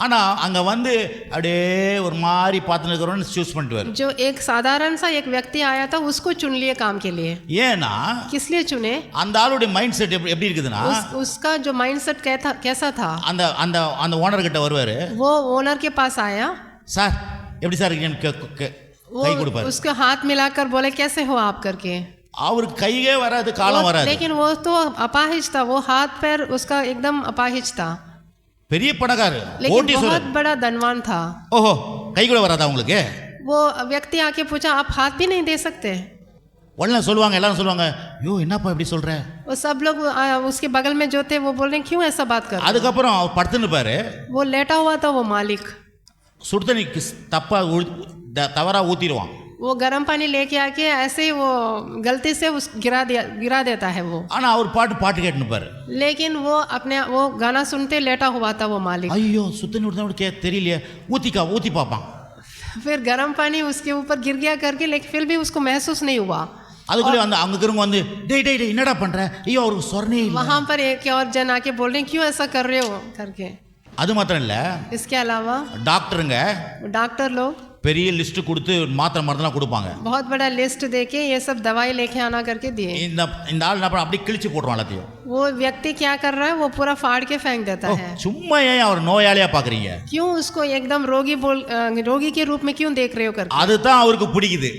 ஆனால் அங்கே வந்து அப்படியே ஒரு மாதிரி பார்த்துன்னு இருக்கிறவன்னு சூஸ் பண்ணிட்டு जो एक साधारण सा एक व्यक्ति आया था उसको चुन लिए काम के लिए. ஏன்னா किस लिए चुने? அந்த ஆளுடைய மைண்ட் செட் எப்படி இருக்குதுன்னா, उसका जो माइंड सेट कैसा था, அந்த அந்த அந்த ஓனர் கிட்ட வருவார், वो ओनर के पास आया, சார் எப்படி சார் இருக்கீங்கன்னு கை கொடுப்பாரு, उसके हाथ मिलाकर बोले कैसे हो आप करके. அவருக்கு கையே வராது, காலம் வராது. लेकिन वो तो अपाहिज था, वो हाथ पैर उसका एकदम अपाहिज था. பெரிய பணக்காரர், लेकिन बहुत बड़ा धनवान था. ஓஹோ, கை கூட வராதா உங்களுக்கு? वो व्यक्ति आके पूछा आप हाथ भी नहीं दे सकते? உடனே சொல்லுவாங்க, எல்லாரும் சொல்லுவாங்க, ஐயோ என்னப்பா இப்படி சொல்ற. वो सब लोग उसके बगल में जो थे वो बोल रहे क्यों ऐसा बात कर. அதுக்கப்புறம் அவர் படுத்துன்னு இருப்பாரு, वो लेटा हुआ था, वो मालिक சுடுதண்ணி தப்பா தவறா ஊத்திடுவான். वो गर्म पानी लेके आके ऐसे ही वो गलती से गिरा देता है वो. ஆனா அவர் பாட்டு கேட்டுன்னு இருப்பாரு. लेकिन वो गाना सुनते लेटा हुआ था वो मालिक. ஐயோ சுத்தண்ணி ஊத்துனா தெரியலையே, ஊத்தி பாப்பான். फिर गर्म पानी उसके ऊपर गिर गया करके, लेकिन फिर भी उसको महसूस नहीं हुआ. அதுக்குள்ளே வந்து அவங்க இருக்கிறவங்க வந்து டேய் என்னடா பண்ற, ஐயோ அவருக்கு சொர்ணே இல்லை. वहाँ पर एक और जन आके बोल रहे क्यों ऐसा कर रहे हो करके. அது மாத்திரம் இல்ல, इसके अलावा டாக்டருங்க डॉक्टर लोग பெரிய லிஸ்ட் கொடுத்து மாத்திரை மருந்தெல்லாம் கொடுப்பாங்க. बहुत बड़ा लिस्ट देके ये सब दवाई लेके आना करके दिए. இந்த ஆள் என்ன அப்படி கிழிச்சு போடுறான் எல்லாத்தையும். वो व्यक्ति क्या कर रहा है, वो पूरा फाड़ के फेंक देता है. சும்மா ஏன் அவர் நோயாளியா பாக்குறீங்க? क्यों उसको एकदम रोगी के रूप में क्यों देख रहे हो करके. அதுதான் அவருக்கு பிடிக்குது.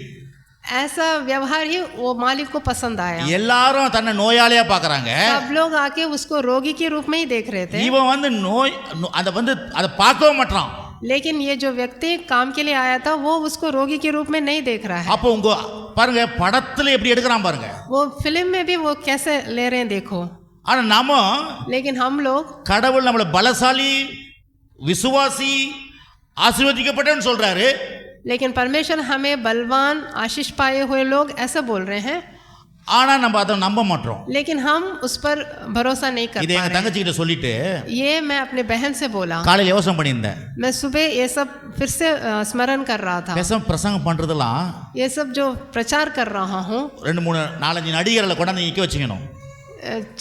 ऐसा व्यवहार ही वो मालिक को पसंद आया. எல்லாரும் தன்னை நோயாளியா பாக்குறாங்க. सब लोग आके उसको रोगी के रूप में ही देख रहे थे. இவன் வந்து அதை பார்க்கவே மாட்டான். लेकिन ये जो व्यक्ति काम के लिए आया था वो उसको रोगी के रूप में नहीं देख रहा है. அப்போ உங்க பாருங்க படத்துல எப்படி எடுக்கறான் பாருங்க. वो फिल्म में भी वो कैसे ले रहे हैं देखो. ஆனா நாம लेकिन हम लोग கடவுள் நம்மள பலசாலி விசுவாசி ஆசீர்வதிக்கப்பட்டவன்னு சொல்றாரு. लेकिन परमेश्वर हमें बलवान आशीष पाए हुए लोग ऐसा बोल रहे हैं. ஆனா நம்ம அதை நம்ப மாட்டோம். लेकिन हम उस पर भरोसा नहीं कर पा रहे. இதை எங்க தங்கச்சி கிட்ட சொல்லிட்டு ये मैं अपने बहन से बोला. காலையில யோசனை பண்ணியிருந்தேன். मैं सुबह ये सब फिर से स्मरण कर रहा था. பேசாம பிரசங்கம் பண்றதெல்லாம் ये सब जो प्रचार कर रहा हूँ, 2 3 4 5 நடிகர்களை கொண்டாந்து நிக்க வச்சுக்கணும்.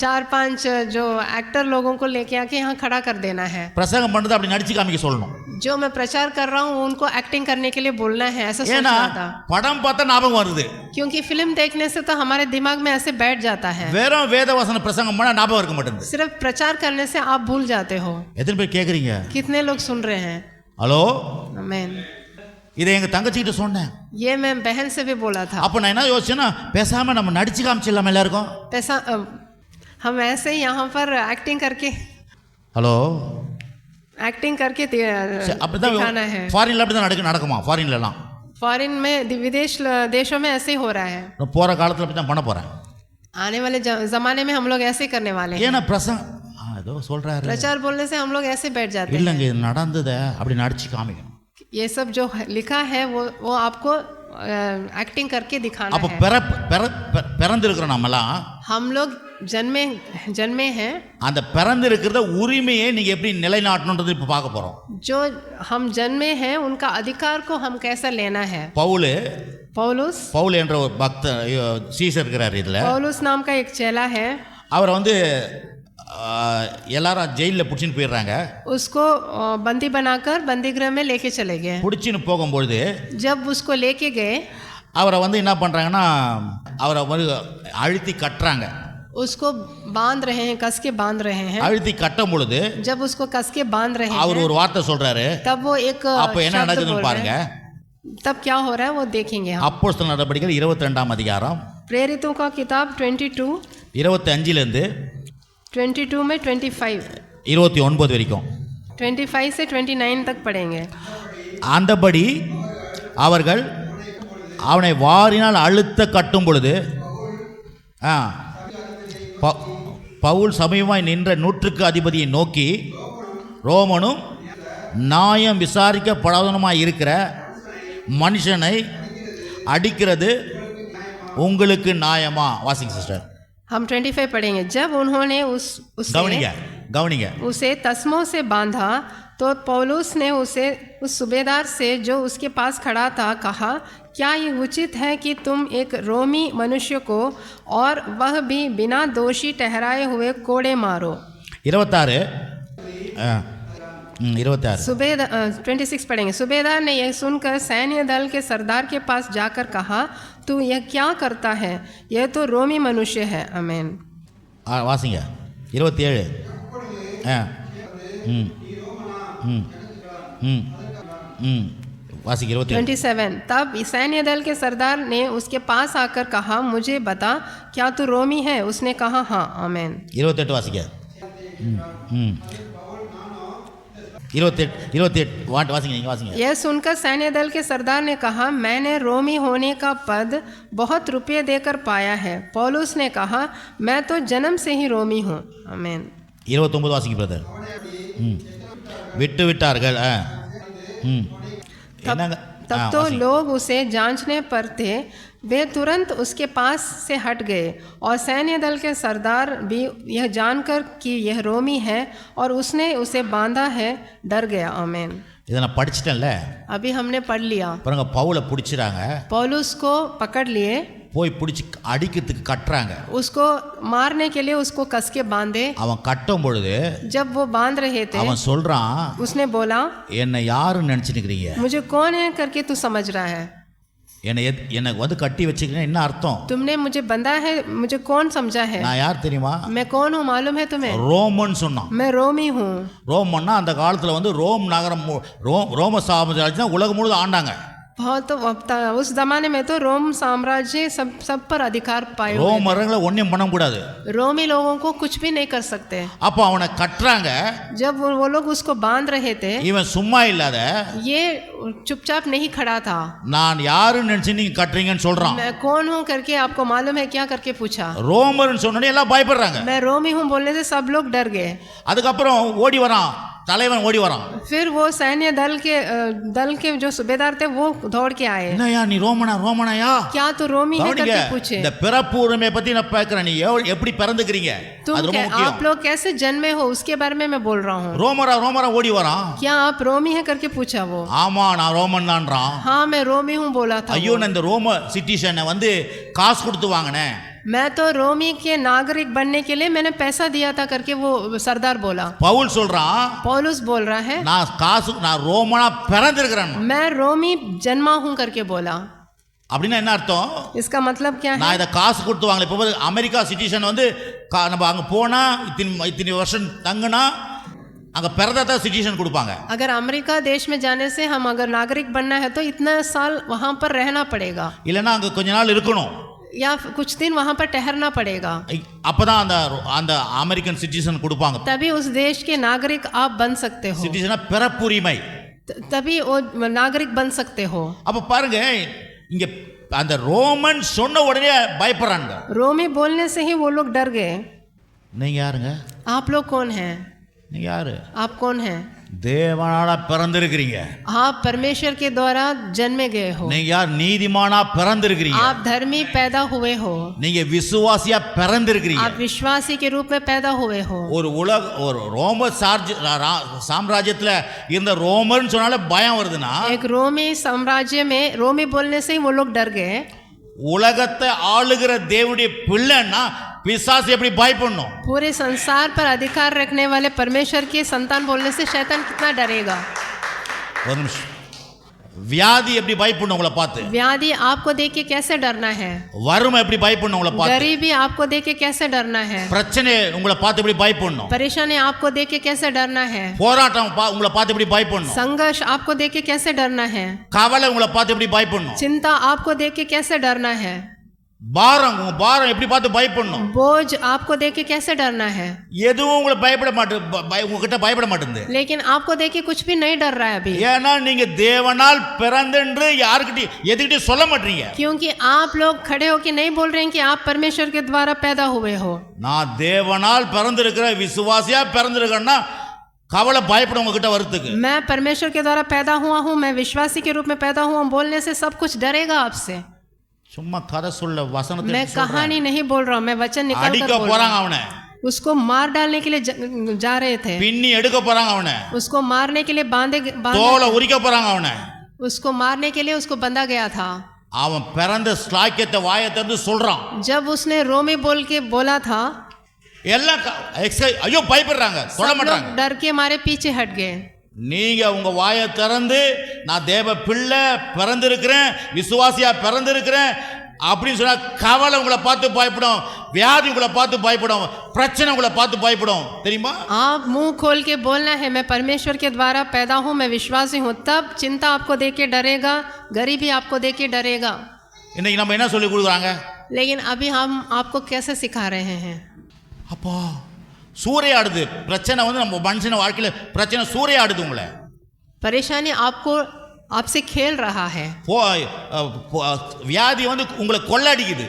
4-5 जो एक्टर लोगों को लेके आके यहाँ खड़ा कर देना है. பிரசங்கம் பண்றது அப்படி நடிச்சு காமிக்க சொல்லணும். जो मैं प्रचार कर रहा हूँ उनको एक्टिंग करने के लिए बोलना है, ऐसा सोच रहा था. படம் பார்த்தா ஞாபகம் வருது. क्योंकि फिल्म देखने से तो हमारे दिमाग में ऐसे बैठ जाता है. வெறும் வேதவசன பிரசங்கம் பண்ணா ஞாபகம் இருக்க மாட்டேங்குது. सिर्फ प्रचार करने से आप भूल जाते हो. எத்தனை பேர் கேக்குறீங்க? कितने लोग सुन रहे हैं? ஹலோ, आमीन. இதை எங்க தங்கச்சி கிட்ட சொன்னேன். ये मैं बहन से भी बोला था. அப்ப நான் என்ன யோசிச்சேன்னா, பேசாம நம்ம நடிச்சு காமிச்சிடலாம் எல்லாருக்கும். पैसा हम ऐसे ही यहाँ पर एक्टिंग करके दिखाना है. ஃபாரின்ல அப்படிதான் நடக்குமா? ஃபாரின்லலாம் फॉरेन में विदेश देशों में ऐसे ही हो रहा है। நான் போகிற காலத்தில் அப்படி தான் பண்ண போகிறேன். आने वाले जमाने में हम लोग ऐसे करने वाले हैं। ஏன்னா ஏதோ சொல்கிறாரு, प्रचार बोलने से हम लोग ऐसे बैठ जाते हैं। இல்லைங்க இது நடந்ததை அப்படி நடிச்சு காமிக்கணும். ये सब जो लिखा है वो आपको एक्टिंग करके दिखाना அப்போ பிறந்திருக்கிற நம்மலாம், हम लोग जन्मे हैं, அந்த பிறந்திருக்கிறத உரிமையை நீங்க எப்படி நிலைநாட்டணும்ன்றது இப்ப பார்க்க போறோம். जो हम जन्मे हैं उनका अधिकार को हम कैसा लेना है. பவுல் என்ற ஒரு பக்த சீசர் இருக்கிறார். இதுல पौलुस नाम का एक चेला है. அவரை எல்லாரும் ஜெயிலில் பிடிச்சின்னு போயிடுறாங்க. उसको बंदी बनाकर बंदी गृह में लेके चले गए. பிடிச்சின்னு போகும்போது जब उसको लेके गए, அவரை என்ன பண்றாங்கன்னா அவரை அழுத்தி கட்டுறாங்க. उसको बांध रहे हैं, कस के बांध रहे हैं. அழுத்தி கட்டும் பொழுது जब उसको कस के बांध रहे हैं, அவர் ஒரு வார்த்தை சொல்றாரு. तब वो एक அப்ப என்ன நடக்குதுன்னு பாருங்க. तब क्या हो रहा है वो देखेंगे. அப்போஸ்தலர் நடபடிகள் 22ஆம் அதிகாரம், प्रेरितों का किताब 22 25 இருந்து 22 में 25 29 வரைக்கும், 25 से 29 तक पढ़ेंगे. அந்தபடி அவர்கள் அவனை வாரினால் அழுத்த கட்டும் பொழுது பவுல் சமயமாய் நின்ற 100க்கு அதிபதியை நோக்கி, ரோமனும் நியாயம் விசாரிக்கப்படாதவனுமாய் இருக்கிற மனுஷனை அடிக்கிறது உங்களுக்கு நியாயமா? வாசிங்க சிஸ்டர். हम 25 पढ़ेंगे. जब उन्होंने उसे तस्मों से बांधा तो पौलुस ने उसे उस सूबेदार से जो उसके पास खड़ा था कहा, क्या ये उचित है कि तुम एक रोमी मनुष्य को और वह भी बिना दोषी ठहराए हुए कोड़े मारो? 26 26 पढ़ेंगे. सूबेदार ने यह सुनकर सैन्य दल के सरदार के पास जाकर कहा, तू यह क्या करता है? यह तो रोमी मनुष्य है. आमीन. वासिंग 27 27. तब सैन्य दल के सरदार ने उसके पास आकर कहा, मुझे बता, क्या तू रोमी है? उसने कहा, हाँ. आमीन. 28 वासिंग 28 वासिंग. यह सुनकर सैन्य दल के सरदार ने कहा, मैंने रोमी होने का पद बहुत रुपये देकर पाया है. पौलुस ने कहा, मैं तो जन्म से ही रोमी हूँ. आमीन. 29 वासिंग ब्रदर. விட்டு விட்டார்கள். तब तो लोग उसे जांचने पर थे, वे तुरंत उसके पास से हट गए, और सैन्य दल के सरदार भी यह जानकर कि यह रोमी है और उसने उसे बांधा है, डर गया. आमीन. இதை நான் படிச்சிட்டேன்ல, अभी हमने पढ़ लिया. பாருங்க, பவுலை பிடிச்சிராங்க, पौलुस को पकड़ लिए, போய் பிடிச்சி அடிக்கிறதுக்கு கட்டுறாங்க. उसको मारने के लिए उसको कस के बांधे. அவன் கட்டும் பொழுது, जब वो बांध रहे थे, அவன் சொல்றான், उसने बोला, என்ன யாருன்னு நினைச்சிருக்கீங்க? मुझे कौन है करके तू समझ रहा है? என்னை கட்டி வச்சிருக்கீங்க, என்ன அர்த்தம்? तुमने मुझे बंधा है, मुझे कौन समझा है? நான் யார் தெரியுமா? मैं कौन हूँ मालूम है तुम्हें? ரோமன் சொன்னான். मैं रोमी हूँ. ரோமன்னா அந்த காலத்துல ரோம் நகரம், ரோம சாம்ராஜ்யம் உலகம் முழுவதும் ஆண்டாங்க. बहुत उस जमाने में तो रोम साम्राज्य सब पर अधिकार पाए. ரோமர்களை ஒண்ணும் பண்ண கூடாது. रोमी लोगों को कुछ भी नहीं कर सकते. அப்ப அவனை கட்டறாங்க. जब वो लोग उसको बांध रहे थे, இவன் சும்மா இல்லாத, ये चुपचाप नहीं खड़ा था. நான் யாருன்னு நினைச்சு நீங்க கட்டறீங்கன்னு சொல்றான். मैं कौन हूँ करके आपको मालूम है क्या करके पूछा. ரோமர்னு சொன்னனே எல்லாம் பயப்படுறாங்க. मैं रोमी हूँ बोलने से सब लोग डर गए. அதுக்கு அப்புறம் ஓடி வரான், தலைவன் ஓடி வரான். फिर वो सैन्य दल के जो सूबेदार थे वो दौड़ के आए. என்னையா நீ ரோமனாயா? क्या तो रोमी है करके पूछे. இந்த பிறப்பு உரிமை பத்தி நான் பார்க்கறேன். நீ எப்படி பிறந்துக்கிறீங்க அது ரொம்ப முக்கியம். आप लोग कैसे जन्मे हो उसके बारे में मैं बोल रहा हूँ. ரோமரா ஓடி வரான். क्या आप रोमी है करके पूछा वो. ஆமா நான் ரோமன் தான்றான். हाँ मैं रोमी हूँ बोला था. ஐயோ நான் இந்த ரோம சிட்டிசனை காசு கொடுத்து வாங்கினேன். मैं तो रोमी के नागरिक बनने के लिए मैंने पैसा दिया था करके वो सरदार बोला. पौलुस बोल रहा है நான் ரோமனா பிறந்திருக்கிறேன். मैं रोमी जन्मा हूं करके बोला. அப்படினா என்ன அர்த்தம்? इसका मतलब क्या है? நான் இத காசு கொடுத்து வாங்கல. இப்போ அமெரிக்கா சிட்டிசன் நம்ம அங்க போனா இத்தனை வருஷம் தங்கினா அங்க பிறந்தா சிட்டிசன் கொடுப்பாங்க. अगर अमेरिका देश में जाने से हम अगर नागरिक बनना है तो इतना साल वहां पर रहना पड़ेगा. இல்லனா அங்க கொஞ்ச நாள் இருக்கணும். या कुछ दिन वहां पर ठहरना पड़ेगा. அப்பதான் அந்த அமெரிக்கன் சிட்டிசன் கொடுப்பாங்க. तभी उस देश के नागरिक आप बन सकते हो. சிட்டிசனா பிறப்புரிமை. तभी वो नागरिक बन सकते हो। அப்ப பாருங்க இங்க அந்த ரோமன் சொன்ன உடனே பயப்படுறாங்க. रोमी बोलने से ही वो लोग डर गए। நீங்க யாருங்க? आप लोग कौन हैं? நீங்க யாரு? आप कौन हैं? தேவனால பிறந்திருக்கிறீங்க. आप परमेश्वर के द्वारा जन्मे गए हो। நீங்க யார்? நீதிமானா பிறந்திருக்கிறீங்க. आप धर्मी पैदा हुए हो। நீங்க விசுவாசியா பிறந்திருக்கிறீங்க. आप विश्वासी के रूप में पैदा हुए हो। ஒரு ரோம சாம்ராஜ்யத்துல இருந்த ரோமர்னு சொன்னாலே பயம் வருதுன்னா, एक रोमी साम्राज्य में रोमी बोलने से ही वो लोग डर गए। உலகத்தை ஆளுகிற தேவனுடைய பிள்ளைன்னா பிசாசு எப்படி பயப்படணும்? पूरे संसार पर अधिकार रखने वाले परमेश्वर के संतान बोलने से शैतान कितना डरेगा। ஒரு நிமிஷம். வியாதி எப்படி பயப்படணும் உங்களை பார்த்து? व्याधि आपको देख के कैसे डरना है। வறுமை எப்படி பயப்படணும் உங்களை பார்த்து? गरीबी आपको देख के कैसे डरना है। பிரச்சனை உங்களை பார்த்து எப்படி பயப்படணும்? परेशानी आपको देख के कैसे डरना है। போராட்டம் உங்களை பார்த்து எப்படி பயப்படணும்? संघर्ष आपको देख के कैसे डरना है। கவலை உங்களை பார்த்து எப்படி பயப்படணும்? चिंता आपको देख के कैसे डरना है। பாரம் எப்படி பார்த்து பயப்படணும்? बोझ आपको देख के कैसे डरना है। எதுவும் உங்களை பயப்பட உங்ககிட்ட பயப்பட மாட்டேங்குது। लेकिन आपको देख के कुछ भी नहीं डर रहा है अभी। ஏன்னா நீங்க தேவனால் பிறந்தென்று யார்கிட்ட எதுக்கிட்ட சொல்ல மாட்டீங்க। क्योंकि आप लोग खड़े होके नहीं बोल रहे हैं कि आप परमेश्वर के द्वारा पैदा हुए हो। நான் தேவனால் பிறந்திருக்கிற விசுவாசியா பிறந்திருக்கேன்னா கவலை பயப்பட உங்ககிட்ட வரதுக்கு। मैं परमेश्वर के द्वारा पैदा हुआ हूँ, मैं विश्वासी के रूप में पैदा हुआ हूँ बोलने से सब कुछ डरेगा आपसे। சும்மா கதை சொல்ல வசனத்தை मैं कहानी नहीं बोल रहा हूँ, मैं वचन निकाल कर அடிக்க बोल போறாங்க रहा हूँ। அவனை। उसको मार डालने के लिए जा रहे थे। பின்னி எடுக்க போறாங்க அவனை। उसको मारने के लिए தோலை உரிக்க போறாங்க அவனை। उसको मारने के लिए उसको बंधा गया था। அவன் பிறந்த ஸ்லாக்கியத்தை வாயை திறந்து சொல்றான்। जब उसने रोमी बोल के बोला था, எல்லாம் ஐயோ பயப்படுறாங்க, சொல்ல மாட்டாங்க। डर के मारे पीछे हट गए। நீங்க உங்க வாயை திறந்து நான் தேவ பிள்ளை பிறந்திருக்கிறேன், விசுவாசியா பிறந்திருக்கிறேன் அப்படின்னு சொன்னா கவலை உங்களை பார்த்து பயப்படும், வியாதி உங்களை பார்த்து பயப்படும், பிரச்சனை உங்களை பார்த்து பயப்படும், தெரியுமா? आप मुंह खोल के बोलना है मैं परमेश्वर के द्वारा पैदा हूँ, मैं विश्वासी हूँ, तब चिंता आपको देख के डरेगा, गरीबी आपको देख के डरेगा। இன்னைக்கு நம்ம என்ன சொல்லி கொடுக்குறாங்க? लेकिन अभी हम आपको कैसे सिखा रहे हैं? அப்பா சூறையாடுது பிரச்சனை, வந்து நம்ம மனுஷன வாழ்க்கையில பிரச்சனை சூறையாடுது உங்களை। परेशानी आपको आपसे खेल रहा है। வியாதி வந்து உங்களை கொள்ளடிக்குது।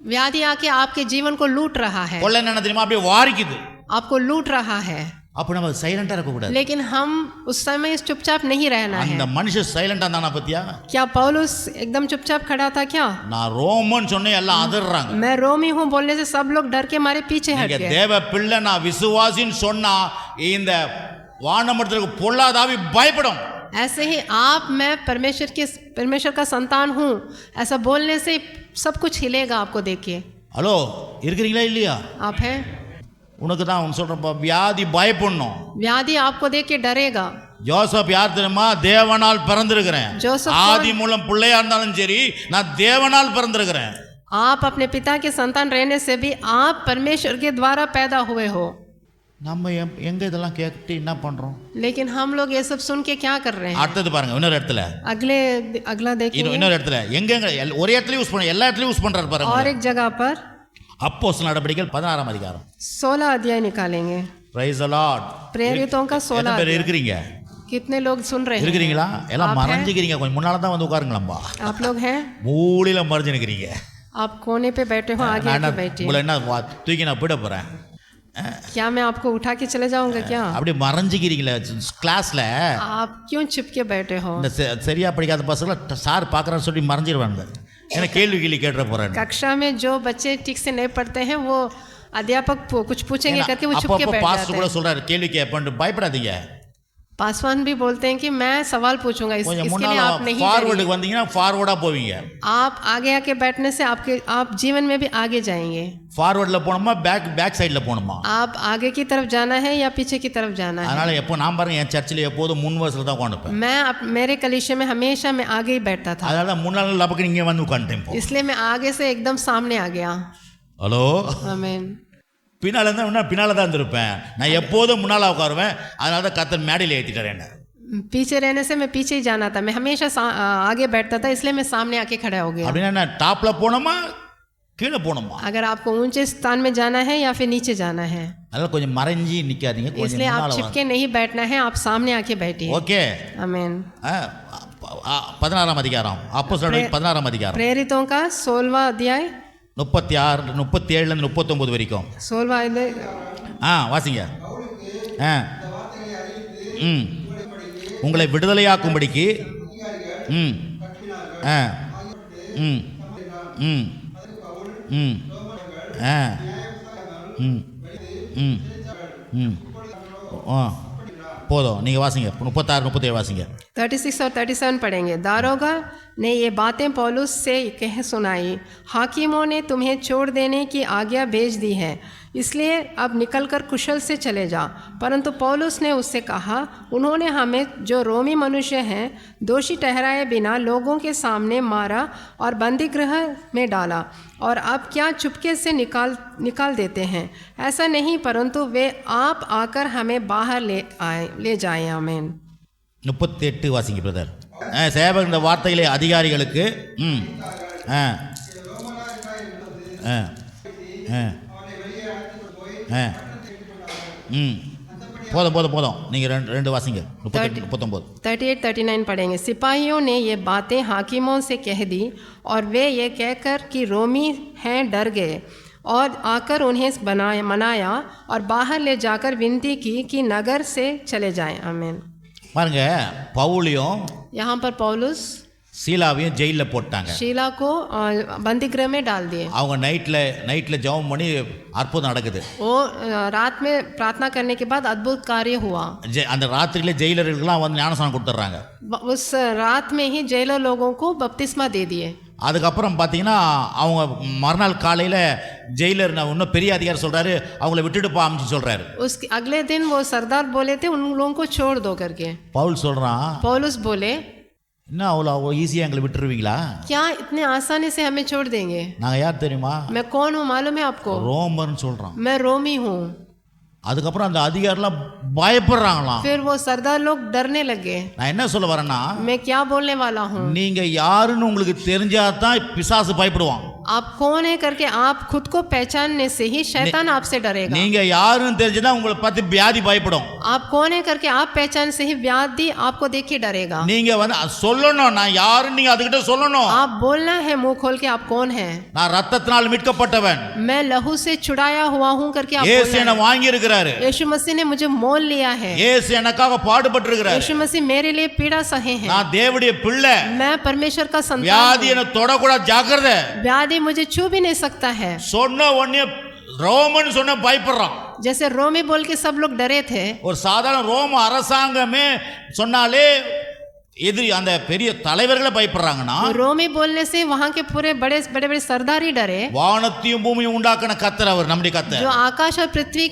व्याधि आके आपके जीवन को लूट रहा है। கொள்ள என்ன தெரியுமா? அப்படியே வாரிக்குது, आपको लूट रहा है। அப்ப நம்ம சைலண்டா இருக்க கூடாது। लेकिन हम उस समय चुपचाप नहीं रहना है। அந்த மனுஷன் சைலண்டா இருந்தானா பத்தியா? क्या पौलुस एकदम चुपचाप खड़ा था क्या? நான் ரோமன் சொன்னே எல்லாம் அதர்றாங்க। मैं रोमी हूँ बोलने से सब लोग डर के मारे पीछे हट गए। தேவ பிள்ளை நான் விசுவாசின்னு சொன்னா இந்த வானமண்டலத்துக்கு பொல்லாதாவி பயப்படும்। ऐसे ही आप मैं परमेश्वर का संतान हूँ ऐसा बोलने से सब कुछ हिलेगा आपको देख के। ஹலோ இருக்கிறீங்களா இல்லையா? आप हैं? உனக்கு தான் சொல்றப்ப வியாதி பயப்படணும்। व्याधि आपको देख के डरेगा। ஜோசப் யார் தெரியுமா? தேவனால் பிறந்திருக்கிறேன்। ஆதி மூலம் பிள்ளையா இருந்தாலும் சரி நான் தேவனால் பிறந்திருக்கிறேன்। आप अपने पिता के संतान रहने से भी आप परमेश्वर के द्वारा पैदा हुए हो। நம்ம எங்க இதெல்லாம் கேட்டு என்ன பண்றோம்? लेकिन हम लोग ये सब सुन के क्या कर रहे हैं? அடுத்தது பாருங்க, இன்னொரு இடத்துல अगला देखिए, இன்னொரு இடத்துல எங்க ஒரே இடத்துல யூஸ் பண்ண எல்லா இடத்துலயும் யூஸ் பண்றாரு பாருங்க। और एक जगह पर அப்போஸ்தலர் நடபடிகள் 16ஆம் அதிகாரம் 16 अध्याय निकालेंगे। Price the Lord. प्रेरितों का 16 பேர் இருக்கிறீங்க? कितने लोग सुन रहे हैं? இருக்கிறீங்களா? எல்லாம் மறைஞ்சிக்கிறீங்க, கொஞ்சம் முன்னால தான் வந்து உட்காருங்களா। आप लोग हैं? மூலையில மறைஞ்சு நிக்கிறீங்க। आप कोने पे बैठे हो, आगे आके बैठिए। உங்களை என்ன தூக்கி நான் போட போறேன்? क्या मैं आपको उठा के चले जाऊंगा क्या? அப்படி மறைஞ்சிக்கிறீங்களா கிளாஸ்ல? आप क्यों छिपके बैठे हो? இந்த சரியா படிக்காத பசங்கள சார் பார்க்கறான்னு சொல்லி மறைஞ்சிருவாங்க। ஏன்னா கேள்வி கேட்ற போறாங்க। कक्षा में जो बच्चे ठीक से नहीं पढ़ते हैं वो अध्यापक कुछ पूछेंगे करके वो छुप के बैठ जाते हैं। பாஸ்டர் கூட சொல்றாரு கேள்வி கேட்பேன்னு பயப்படாதீங்க। पासवान भी बोलते हैं कि मैं सवाल पूछूंगा, इसके लिए आप नहीं ஃபார்வர்டுக்கு வந்தீங்கன்னா ஃபார்வர்டா போவீங்க। आप आगे आके बैठने से आप जीवन में भी आगे जाएंगे। ஃபார்வர்ட்ல போணுமா பேக் சைடுல போணுமா? आप आगे की तरफ जाना है या पीछे की तरफ जाना है? அதனால எப்போ நான் பாருங்க என் சர்ச்சில் எப்போதும் முன் வரிசையில தான் உட்கார்ந்திருப்பேன்। मैं मेरे कलीसिया में हमेशा मैं आगे ही बैठता था। அதனால முன்னால லபக்கு இங்க வந்து உட்கார்ந்தேன்। इसलिए मैं आगे से एकदम सामने आ गया। ஹலோ आमीन। பின்னால இருந்தா பின்னால தான் இருப்பேன், நான் எப்போதும் முன்னால உட்காருவேன்। அதனால தான் கர்த்தர் மேடையில் ஏத்திட்டாரு என்ன। पीछे रहने से मैं पीछे ही जाना था, मैं हमेशा आगे बैठता था, इसलिए मैं सामने आके खड़ा हो गया। அப்படினா டாப்ல போணுமா கீழே போணுமா? अगर आपको ऊंचे स्थान में जाना है या फिर नीचे जाना है? அதனால கொஞ்சம் மறைஞ்சி நிக்காதீங்க, கொஞ்சம் इसलिए आप முன்னால வாங்க. चिपके नहीं बैठना है, आप सामने आके बैठिए। ஓகே. आमीन। 16ஆம் அதிகாரம், அப்போஸ்தலர் 16ஆம் அதிகாரம், प्रेरितों का 16वां अध्याय 36 37 ல இருந்து 39 வரைக்கும். 16वां अध्याय வாசிங்க. உங்களை விடுதலையாக்கும்படிக்கு போதும், நீங்கள் வாசிங்க. 36 37 வாசிங்க. 36 और 37 पढ़ेंगे। दारोगा ने ये बातें पौलुस से कह सुनाई, हाकिमों ने तुम्हें छोड़ देने की आज्ञा भेज दी है, इसलिए अब निकलकर कुशल से चले जा। परंतु पौलुस ने उससे कहा, उन्होंने हमें जो रोमी मनुष्य हैं दोषी ठहराए बिना लोगों के सामने मारा और बंदीगृह में डाला, और अब क्या चुपके से निकाल देते हैं? ऐसा नहीं, परंतु वे आप आकर हमें बाहर ले जाएं। आमीन। 38 வாசிங்க பிரதர். சேவகர் இந்த வார்த்தைகளை அதிகாரிகளுக்கு போதும் நீங்கள் ரெண்டு வாசிங்க. 39 38 39 पढ़ेंगे। सिपाहियों ने ये बातें हाकिमों से कह दी, और वे ये कहकर कि रोमी हैं डर गए, और आकर उन्हें मनाया और बाहर ले जाकर विनती की कि नगर से चले जाएं। आमीन। பாருங்க, பவுலியும் यहाँ पर पौलुस சீலாவையும் ஜெயிலில் போட்டாங்க. शीला को बंदीगृह में डाल दिए। அவங்க நைட்டில் ஜெபம் பண்ணி அற்புதம் நடக்குது. वो रात में प्रार्थना करने के बाद अद्भुत कार्य हुआ। அந்த ராத்திரியில ஜெயிலர்களுக்கெல்லாம் வந்து ஞானஸ்நானம் கொடுத்துட்றாங்க. उस रात में ही जेलर लोगों को बपतिस्मा दे दिए। அதுக்கப்புறம் பார்த்தீங்கன்னா அவங்க மறுநாள் காலையில் ஜெயிலர் இன்னும் பெரிய அதிகாரி சொல்கிறாரு, அவங்கள விட்டுட்டு அமைச்சு சொல்கிறாரு. उसके अगले दिन वो सरदार बोले थे उन लोगों को छोड़ दो करके। பவுல் சொல்கிறான், पौलुस बोले, இன்னும் அவ்வளோ ஈஸியாக எங்களை விட்டுருவீங்களா? क्या इतने आसानी से हमें छोड़ देंगे? நாங்கள் யார் தெரியுமா? मैं कौन हूँ मालूम है आपको? ரோமர்னு சொல்கிறான். मैं रोमी हूँ। அதுக்கப்புறம் அந்த அதிகாரிலாம் பயப்படுறாங்களாம். फिर वो सरदार लोग डरने लगे। நான் என்ன சொல்ல வரேன்னா, मैं क्या बोलने वाला हूँ, நீங்க யாருன்னு உங்களுக்கு தெரிஞ்சாதான் பிசாசு பயப்படுவான். आप कौन है करके आप खुद को पहचानने से ही शैतान आपसे डरेगा। நீங்க யாருன்னு தெரிஞ்சதா உங்களை பார்த்து வியாதி பயப்படும். आप कौन है करके आप पहचान से ही व्याधि आपको देख के डरेगा। நீங்க வந்து சொல்லணும், நான் யாருன்னு நீங்க அதுகிட்ட சொல்லணும். आप बोलना है मुंह खोल के आप कौन है। நான் ரத்தத்தினால் மீட்கப்பட்டவன், मैं लहू से छुड़ाया हुआ हूँ करके आप இயேசு என்ன வாங்கி இருக்கிறாரு, यीशु मसीह ने मुझे मोल लिया है, இயேசு எனக்காக பாடுபட்டு இருக்கிறாரு, यीशु मसीह मेरे लिए पीड़ा सहे हैं, நான் தேவனுடைய பிள்ளை, मैं परमेश्वर का संतान வியாதி என்ன தொடக்கூடாது, ஜாக்கிரதை, व्याधि मुझे छू भी नहीं सकता है। சொன்ன உடனே ரோமன் சொன்ன பயப்படுறான். जैसे रोमी बोल के सब लोग डरे थे। ஒரு சாதாரண ரோம அரசாங்கமே சொன்னாலே எதிரி அந்த பெரிய தலைவர்களை பயப்படுறாங்கன்னா, रोमी बोलने से वहां के पूरे बड़े बड़े सरदार ही डरे। வானத்தையும் பூமியும் உண்டாக்கின கர்த்தர் அவர், நம்முடைய கர்த்தர், जो आकाश और पृथ्वी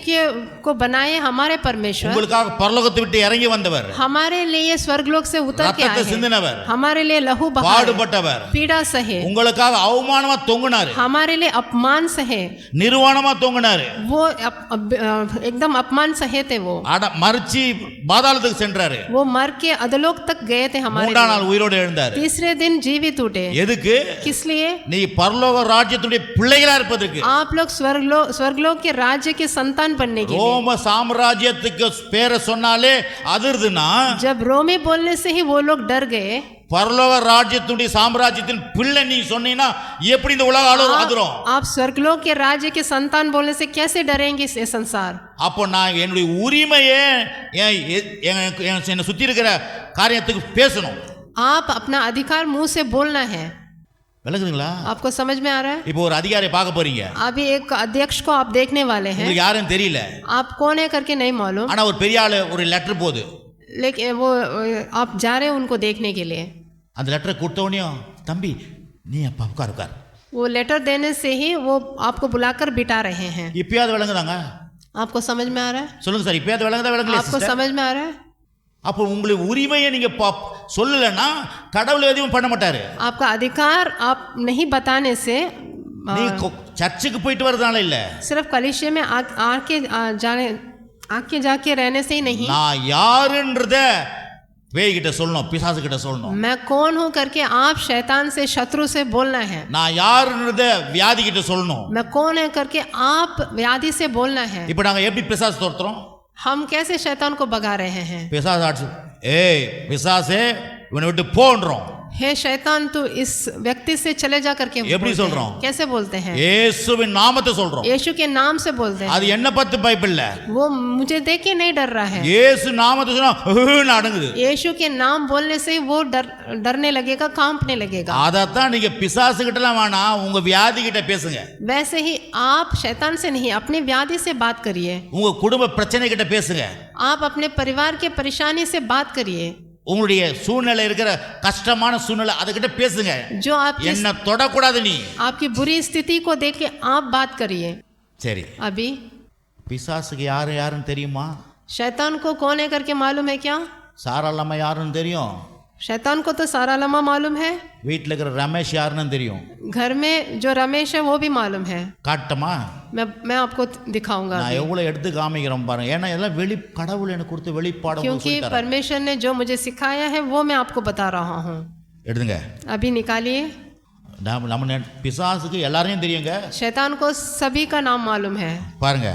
को बनाए हमारे परमेश्वर, உங்களுக்காக பரலோகத்தை விட்டு இறங்கி வந்தவர், हमारे लिए स्वर्गलोक से उतर के आए हैं, சிந்தினவர், हमारे लिए लहू बहाए, பாடுபட்டவர், पीड़ा सहे, உங்களுக்காக அவமானமா தொங்குனாரு, हमारे लिए अपमान सहे, நிர்வாணமா தொங்குனாரு, वो एकदम अपमान सहे थे। वो மரிச்சி பாதாளத்துக்கு சென்றாரு, वो मर के अधोलोक तक गए थे हमारे மூன்றாம் நாள் உயிரோடு எழுந்தாரு. तीसरे दिन जीवित उठे। எதுக்கு? किस लिए? நீ பரலோக ராஜ்யத்துடைய பிள்ளைகளா இருப்பதற்கு, आप लोग स्वर्गलोक के राज्य के संतान बनने के लिए। ரோம சாம்ராஜ்யத்துக்கு பேரை சொன்னாலே அதிர்துனா, जब रोमी बोलने से ही वो लोग डर गए। பரலோக ராஜ்யத்துடைய சாம்ராஜ்யத்தின் பிள்ளை நீ சொன்னீங்கன்னா எப்படி இந்த உலக அதிரும்? आप स्वर्गलोक के राज्य के संतान बोलने से कैसे डरेंगे ये संसार? அப்போ நான் என்னுடைய உரிமையே என்னை சுத்தி இருக்கிற காரியத்துக்கு பேசணும். आप अपना अधिकार मुंह से बोलना है। விளங்குதுங்களா? आपको समझ में आ रहा है? இப்போ ஒரு அதிகாரியை பார்க்க போறீங்க, अभी एक अध्यक्ष को आप देखने वाले हैं, உங்களுக்கு யாரும் தெரியல, आप कौन है करके नहीं मालूम, ஆனா ஒரு பெரிய ஆளு ஒரு லெட்டர் போகுது, लेकिन वो आप जा रहे हैं उनको देखने के लिए। அந்த லெட்டரை கொடுத்தவனையும், தம்பி நீ அப்பா உட்கார், वो लेटर देने से ही वो आपको बुलाकर बिठा रहे हैं। இப்பயாவது விளங்குதாங்க? आपको समझ में आ रहा है? சொல்லுங்க சார், இப்பயாவது விளங்கல? आपको समझ में आ रहा है? அப்போ உங்களுக்கு உரிமையை நீங்க சொல்லலன்னா கடவுள் எதுவும் பண்ண மாட்டாரு. आपका अधिकार आप नहीं बताने से, நீ சர்ச்சுக்கு போயிட்டு வரதால இல்ல, सिर्फ कलीसिया में आके जाके रहने से ही नहीं, நான் யாருன்றத பேய்கிட்ட சொல்லணும், பிசாசு கிட்ட சொல்லணும், मैं कौन हूं करके आप शैतान से शत्रु से बोलना है। நான் யாருன்றத வியாதி கிட்ட சொல்லணும், मैं कौन है करके आप व्याधि से बोलना है। இப்போ நாங்க எப்படி பிசாசு துரத்துறோம்? हम कैसे शैतान को भगा रहे हैं? பிசாசு ஆட்சி, ஏய் பிசாசே இவனை விட்டு போன்றோம், हे शैतान तू इस व्यक्ति से चले जा करके எப்படி சொல்றோம்? कैसे बोलते हैं? இயேசுவின் நாமத்தை சொல்றோம். यीशु के नाम से बोलते हैं। அது என்ன பத்தி பயப்படல, वो मुझे देख के नहीं डर रहा है। இயேசு நாமத்தை சொன்னா அடங்குது. यीशु के नाम बोलने से वो डरने लगेगा, कांपने लगेगा। அதத்தான் நீங்க பிசாசு கிட்டலாம் வேணாம், உங்க வியாதி கிட்ட பேசுங்க. वैसे ही आप शैतान से नहीं, अपने व्याधि से बात करिए। உங்க குடும்ப பிரச்சனை கிட்ட பேசுங்க. आप अपने परिवार के परेशानी से बात करिए। உங்களுடைய சூழ்நிலை இருக்கிற கஷ்டமான சூழ்நிலை அதுகிட்ட பேசுங்க. जो आपकी என்ன தொடக்கூடாது நீ. आपकी बुरी स्थिति को देख के आप बात करिए। சரி, अभी பிசாசுக்கு யாருன்னு தெரியுமா? शैतान को कौन है करके मालूम है क्या? சாராளம்மா யாருன்னு தெரியும், शैतान को तो सारा लम्हा मालूम है। வீட்டில் இருக்கிற ரமேஷ் யாருன்னு தெரியும், घर में जो रमेश है वो भी मालूम है। காட்டமா? मैं आपको दिखाऊंगा நான் எவ்வளவு எடுத்து காமிக்கிறேன் பாருங்க, ஏன்னா எல்லாம் வெளி கடவுள் எனக்கு கொடுத்த வெளிப்பாடு. क्योंकि परमेश्वर ने जो मुझे सिखाया है वो मैं आपको बता रहा हूँ। எடுங்க, अभी निकालिए। நம்ம பிசாசுக்கு எல்லாரையும் தெரியுங்க, शैतान को सभी का नाम मालूम है। பாருங்க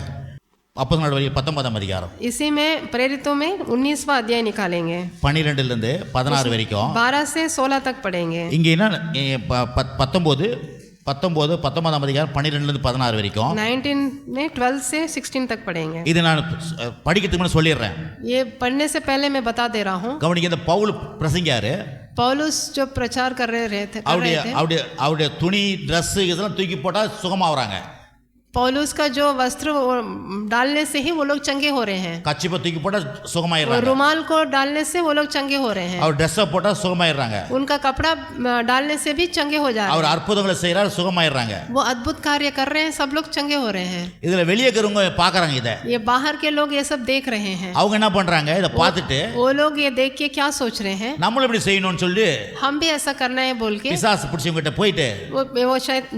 அப்போஸ்தலர் வழி 19ஆம் அதிகாரம், इसी में प्रेरितों में 19वां अध्याय निकालेंगे, 12 இருந்து 16 வரைக்கும். 12 से 16 तक पढ़ेंगे। இங்க என்ன 19ஆம் அதிகாரம் 12 இருந்து 16 வரைக்கும். 19 में 12 से 16 तक पढ़ेंगे। இது நான் படிக்கிறதுக்கு முன்னாடி சொல்லிடுறேன், ये पढ़ने से पहले मैं बता दे रहा हूँ। கவனிங்க. இந்த பவுல் பிரசங்கியாரு, पौलुस जो प्रचार कर रहे थे அவருடைய துணி ட்ரெஸ் இதெல்லாம் தூக்கி போட்டா சுகமாகறாங்க. पौलुस का जो वस्त्र डालने से ही वो लोग चंगे हो रहे हैं। கச்சிப்பை தூக்கி போட்டா சுகமாயிடுறாங்க, रुमाल को डालने से वो लोग चंगे हो रहे हैं। அவர் ட்ரெஸ் போட்டா சுகமாயிடுறாங்க, उनका कपड़ा डालने से भी चंगे हो जा रहे அவர் हैं। அற்புதங்களை செய்யறாரு, சுகமாயிடுறாங்க. वो अद्भुत कार्य कर रहे हैं, सब लोग चंगे हो रहे हैं। இதுல வெளியே இருக்கிறவங்க பாக்குறாங்க, இத ये बाहर के लोग ये सब देख रहे हैं। அவங்க என்ன பண்றாங்க, இத பார்த்துட்டு वो लोग ये देख के क्या सोच रहे हैं, நம்மளும் இப்படி செய்யணும்னு சொல்லி हम भी ऐसा करना है बोल के பிசாசு பிடிச்சவங்க கிட்ட போயிட்டு,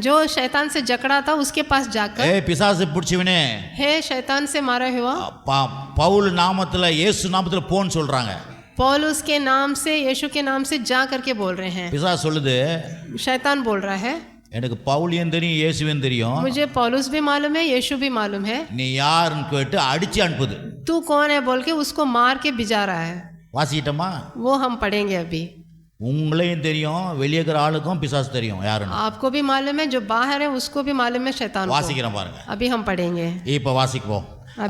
जो शैतान से जकड़ा था उसके पास जाकर, ஏய் பிசாசு பிடிச்சவனே, हे शैतान से मारा हुआ, பவுல் நாமத்துல இயேசு நாமத்துல போன்னு சொல்றாங்க. पौलुस के नाम से, यीशु के नाम से जा करके बोल रहे हैं। பிசாசு சொல்லுது, शैतान बोल रहा है எனக்கு பவுலியும் தெரியும் இயேசுவும் தெரியும், मुझे पौलुस भी मालूम है, यीशु भी मालूम है, நீ யாருன்னு கேட்டு அடிச்சு அனுப்புது. तू कौन है बोल के उसको मार के भिजा रहा है। வாசிக்கிட்டோமா? वो हम पढ़ेंगे अभी। உங்களையும் தெரியும், வெளியே இருக்கிற ஆளுக்கும் பிசாசு தெரியும் யாருன்னு. आपको भी मालूम है, जो बाहर है उसको भी मालूम है शैतान को। வாசிக்கிறோம் பாருங்க, अभी हम पढ़ेंगे। இப்போ வாசிப்போம்.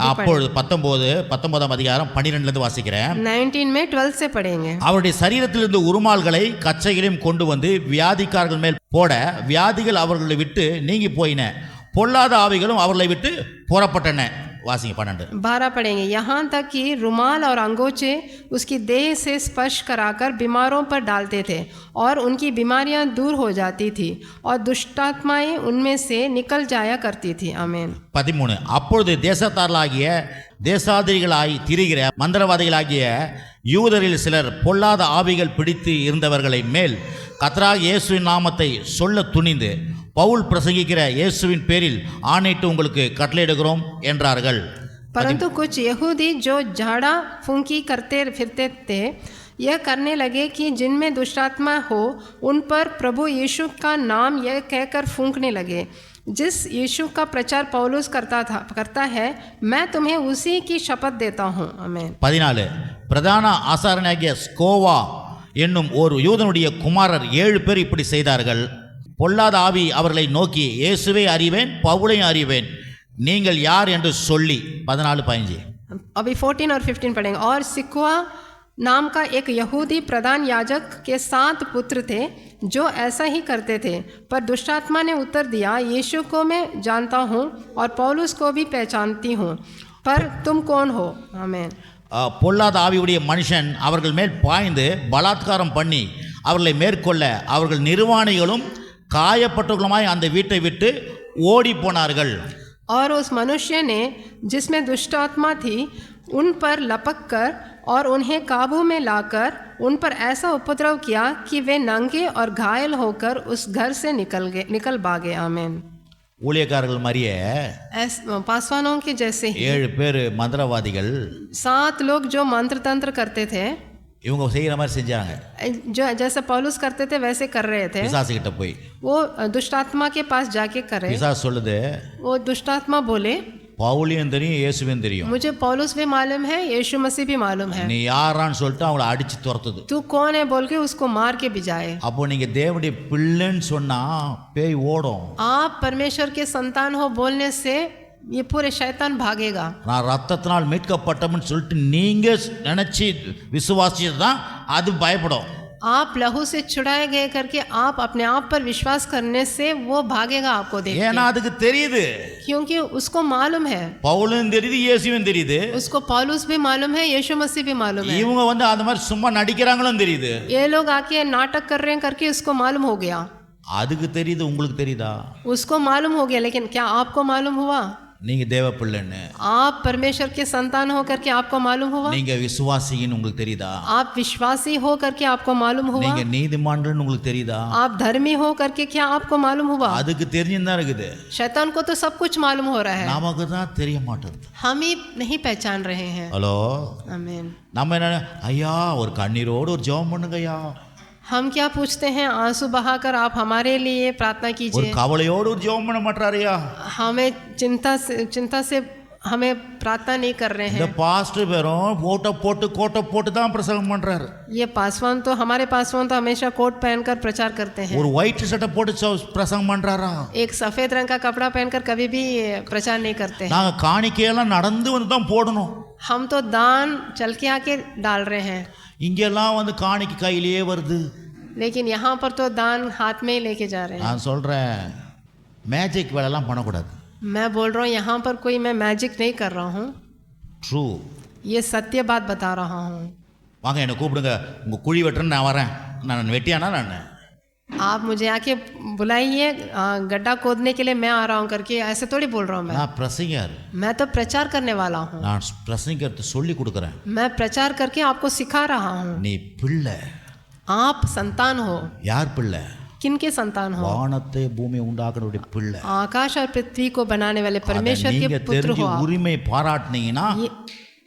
அப்பொழுது 19ஆம் அதிகாரம் 12 இருந்து வாசிக்கிறேன். 19 में 12 से पढ़ेंगे। அவருடைய சரீரத்திலிருந்து உருமால்களை கச்சைகளையும் கொண்டு வந்து வியாதிக்காரர்கள் மேல் போட, வியாதிகள் அவர்களை விட்டு நீங்கி போயின, பொல்லாத ஆவிகளும் அவர்களை விட்டு புறப்பட்டன. வாசிங்க 12. 12 पढ़ेंगे। यहाँ तक कि रुमाल और अंगोचे उसकी देह से स्पर्श कराकर बीमारों पर डालते थे और उनकी बीमारियां दूर हो जाती थी और दुष्टात्माएं उनमें से निकल जाया करती थी। आमीन। 13 அப்பொழுது தேசத்தார்களாகிய தேசாதிரிகளாய் திரிகிற மந்திரவாதிகளாகிய யூதரில் சிலர் பொல்லாத ஆவிகள் பிடித்து இருந்தவர்களை மேல் கர்த்தராகிய இயேசுவின் நாமத்தை சொல்ல துணிந்து, பவுல் பிரசங்கிக்கிற இயேசுவின் பேரில் ஆணையிட்டு உங்களுக்கு கட்டளையிடுகிறோம் என்றார்கள். परंतु कुछ यहूदी जो झाड़ा फूंकी करते फिरते थे यह करने लगे कि जिनमें दुष्टात्मा हो उन पर प्रभु यीशु का नाम यह कहकर फूंकने लगे, जिस यीशु का प्रचार पौलुस करता है, मैं तुम्हें उसी की शपथ देता हूँ। आमीन। 14 பிரதான ஆசாரியனாகிய ஸ்கோவா என்னும் ஒரு யூதனுடைய குமாரர் 7 பேர் இப்படி செய்தார்கள். பொல்லாத ஆவி அவர்களை நோக்கி, இயேசுவை அறிவேன், பவுலையும் அறிவேன், நீங்கள் யார் என்று சொல்லி. 14-15 अभी 14 और 15 पढ़ेंगे। और सिक्वा नाम का एक यहूदी प्रधान याजक के 7 पुत्र थे जो ऐसा ही करते थे, पर दुष्टात्मा ने उत्तर दिया, यीशु को मैं जानता हूँ और पौलुस को भी पहचानती हूँ, पर तुम कौन हो? आमीन। பொல்லாத ஆவியுடைய மனுஷன் அவர்கள் மேல் பாய்ந்து பலாத்காரம் பண்ணி அவர்களை மேற்கொள்ள, அவர்கள் நிர்வாணிகளும் காயப்பட்டவர்களுமாய் அந்த வீட்டை விட்டு ஓடி போனார்கள். और उस मनुष्य ने जिसमें दुष्टात्मा थी उन पर लपक कर और उन्हें काबू में लाकर उन पर ऐसा उपद्रव किया कि वे नंगे और घायल होकर उस घर से निकल भागे। आमीन। ஊழியக்காரர்கள் மாதிரியே पासवानों के जैसे ही 7 பேர் மந்திரவாதிகள், 7 लोग जो मंत्र तंत्र करते थे, இவங்க செய்யற மாதிரி செஞ்சாங்க. जो जैसे पौलुस करते थे वैसे कर रहे थे. பிசாசு கிட்ட போய் वो दुष्टात्मा के पास जाके करे. பிசாசு சொல்லுது, वो दुष्टात्मा बोले, பவுலியும் தெரியும் இயேசுவையும் தெரியும், मुझे पौलुस भी मालूम है, यीशु मसीह भी मालूम है, நீ யாரான்னு சொல்லிட்டு அவங்கள அடிச்சு துரத்துது. तू कौन है बोल के उसको मार के भिजाए. அப்போ நீங்க தேவனுடைய பிள்ளைன்னு சொன்னா பேய் ஓடும். आप परमेश्वर के संतान हो बोलने से ये पूरे शैतान भागेगा. நான் ரத்தத்தினால் மீட்கப்பட்டவன்னு சொல்லிட்டு நீங்க நினைச்சு விசுவாசிச்சதான் அது பயப்படும். आप लहू से छुड़ाए गए करके आप अपने आप पर विश्वास करने से वो भागेगा आपको देख के. ஏன்னா அதுக்கு தெரியுது, क्योंकि उसको मालूम है, பவுலும் தெரியுது இயேசுவும் தெரியுது, उसको पौलुस भी मालूम है, यीशु मसीह भी मालूम है. இவங்க வந்து அந்த மாதிரி சும்மா நடிக்கிறாங்களும் தெரியுது. ये लोग आके नाटक कर रहे हैं करके उसको मालूम हो गया. அதுக்கு தெரியுது, உங்களுக்கு தெரியுதா? उसको मालूम हो गया, लेकिन क्या आपको मालूम हुआ நீங்க தேவ பிள்ளைன்னு? आप परमेश्वर के संतान हो करके आपको मालूम हुआ? நீங்க விசுவாசின்னு உங்களுக்கு தெரியுதா? आप विश्वासी हो करके आपको मालूम हुआ? நீங்க நீதிமான்ன்னு உங்களுக்கு தெரியுதா? आप धर्मी हो करके क्या आपको मालूम हुआ? அதுக்கு தெரிஞ்சுதான் இருக்குது. शैतान को तो सब कुछ मालूम हो रहा है, நமக்கு தான் தெரிய மாட்டேங்குது. हम ही नहीं पहचान रहे हैं. ஹலோ, आमीन. நம்ம என்ன, ஐயா ஒரு கண்ணீரோடு ஒரு ஜெபம் பண்ணுங்க ஐயா, हम क्या पूछते हैं, आंसू बहाकर आप हमारे लिए प्रार्थना ஒரு कीजिए. கவலையோடு ஒரு ஜெபம் பண்ண மாட்டாரையா? हमें चिंता से हमें प्रार्थना नहीं कर रहे இந்த हैं. பாஸ்டர் பேரும் கோட்டை போட்டு தான் பிரசங்கம் பண்றாரு. ये पासवान तो हमारे पासवान तो हमेशा कोट पहनकर प्रचार करते हैं. ஒரு ஒயிட் சட்டை போட்டு பிரசங்கம் பண்றாரா? एक सफेद रंग का कपड़ा पहनकर कभी भी प्रचार नहीं करते हैं. நாங்க காணிக்கையெல்லாம் நடந்து வந்து தான் போடணும். हम तो दान चल के आके डाल रहे हैं, இங்கெல்லாம் வந்து காணிக்கை கையிலேயே வருது. लेकिन यहाँ पर तो दान हाथ में ही लेके जा रहे हैं. நான் சொல்றேன், மேஜிக் வேலைலாம் பண்ணக்கூடாது. मैं बोल रहा हूँ यहाँ पर कोई मैं मैजिक नहीं कर रहा हूँ, ட்ரூ. ये सत्य बात बता रहा हूँ. வாங்க என்னை கூப்பிடுங்க, உங்க குழி வெட்டுறேன்னு நான் வரேன். நான் வெட்டியானா நான்? आप मुझे आके बुलाइए, गड्ढा खोदने के लिए मैं आ रहा हूँ करके ऐसे थोड़ी बोल रहा हूँ मैं. நான் பிரசங்கர். मैं तो प्रचार करने वाला हूँ. நான் பிரசங்கத்தை சொல்லி கொடுக்குறேன். मैं प्रचार करके आपको सिखा रहा हूँ. நீ பிள்ளை. आप संतान हो. யார் பிள்ளை? किनके संतान हो? வானத்தை பூமி உண்டாக்குறவருடைய பிள்ளை. आकाश और पृथ्वी को बनाने वाले परमेश्वर के पुत्र हो. உரிமை பாராட்டினீங்கன்னா ये-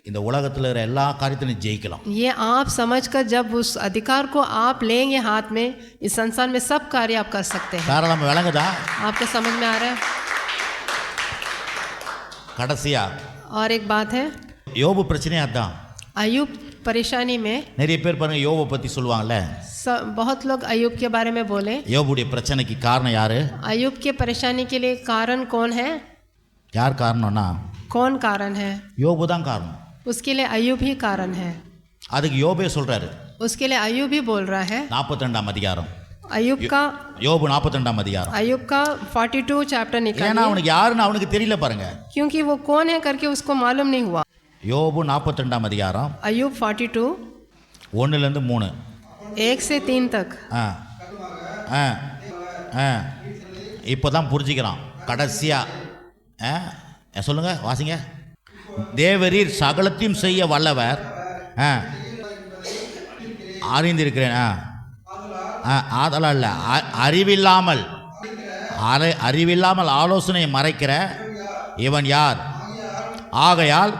இந்த உலகத்தில் இருக்கிற எல்லா காரியத்தையும் ஜெயிக்கலாம். ये आप समझकर जब उस अधिकार को आप लेंगे हाथ में, इस संसार में सब कार्य आप कर सकते हैं. தாராளமா விளங்குதா? आपको समझ में आ रहा है? கடைசியா और एक बात है, யோபு பிரச்சனையே அதான். अयूब परेशानी में நிறைய பேர் பாருங்க யோபை பத்தி சொல்லுவாங்கல்ல. बहुत लोग अयूब के बारे में बोले. யோபுடைய பிரச்சனைக்கு காரணம் யாரு? अयूब के परेशानी के लिए कारण कौन है? யார் காரணம்னா कौन कारण है? யோபு தான் காரணம். उसके लिए अयूब ही कारण है. அதுக்கு யோபே சொல்றாரு. उसके लिए अयूब ही बोल रहा है. 42ஆம் அதிகாரம். अयूब का யோபு 42ஆம் அதிகாரம். अयूब का 42 चैप्टर ஏன்னா निकालिए, அவனுக்கு யாருன்னு அவனுக்கு தெரியல பாருங்க. क्योंकि वो कौन है करके उसको मालूम नहीं हुआ. யோபு 42ஆம் அதிகாரம் अयूब 42 1 ல இருந்து 3. 1 से 3 तक. இப்போ தான் புரிஞ்சுக்கிறான் கடைசியா. சொல்லுங்க, வாசிங்க. தேவரீர் சகலத்தையும் செய்ய வல்லவர், அறிந்திருக்கிறேன். அதெல்லாம் இல்லை, அறிவில்லாமல் ஆலோசனை மறைக்கிற இவன் யார்? ஆகையால்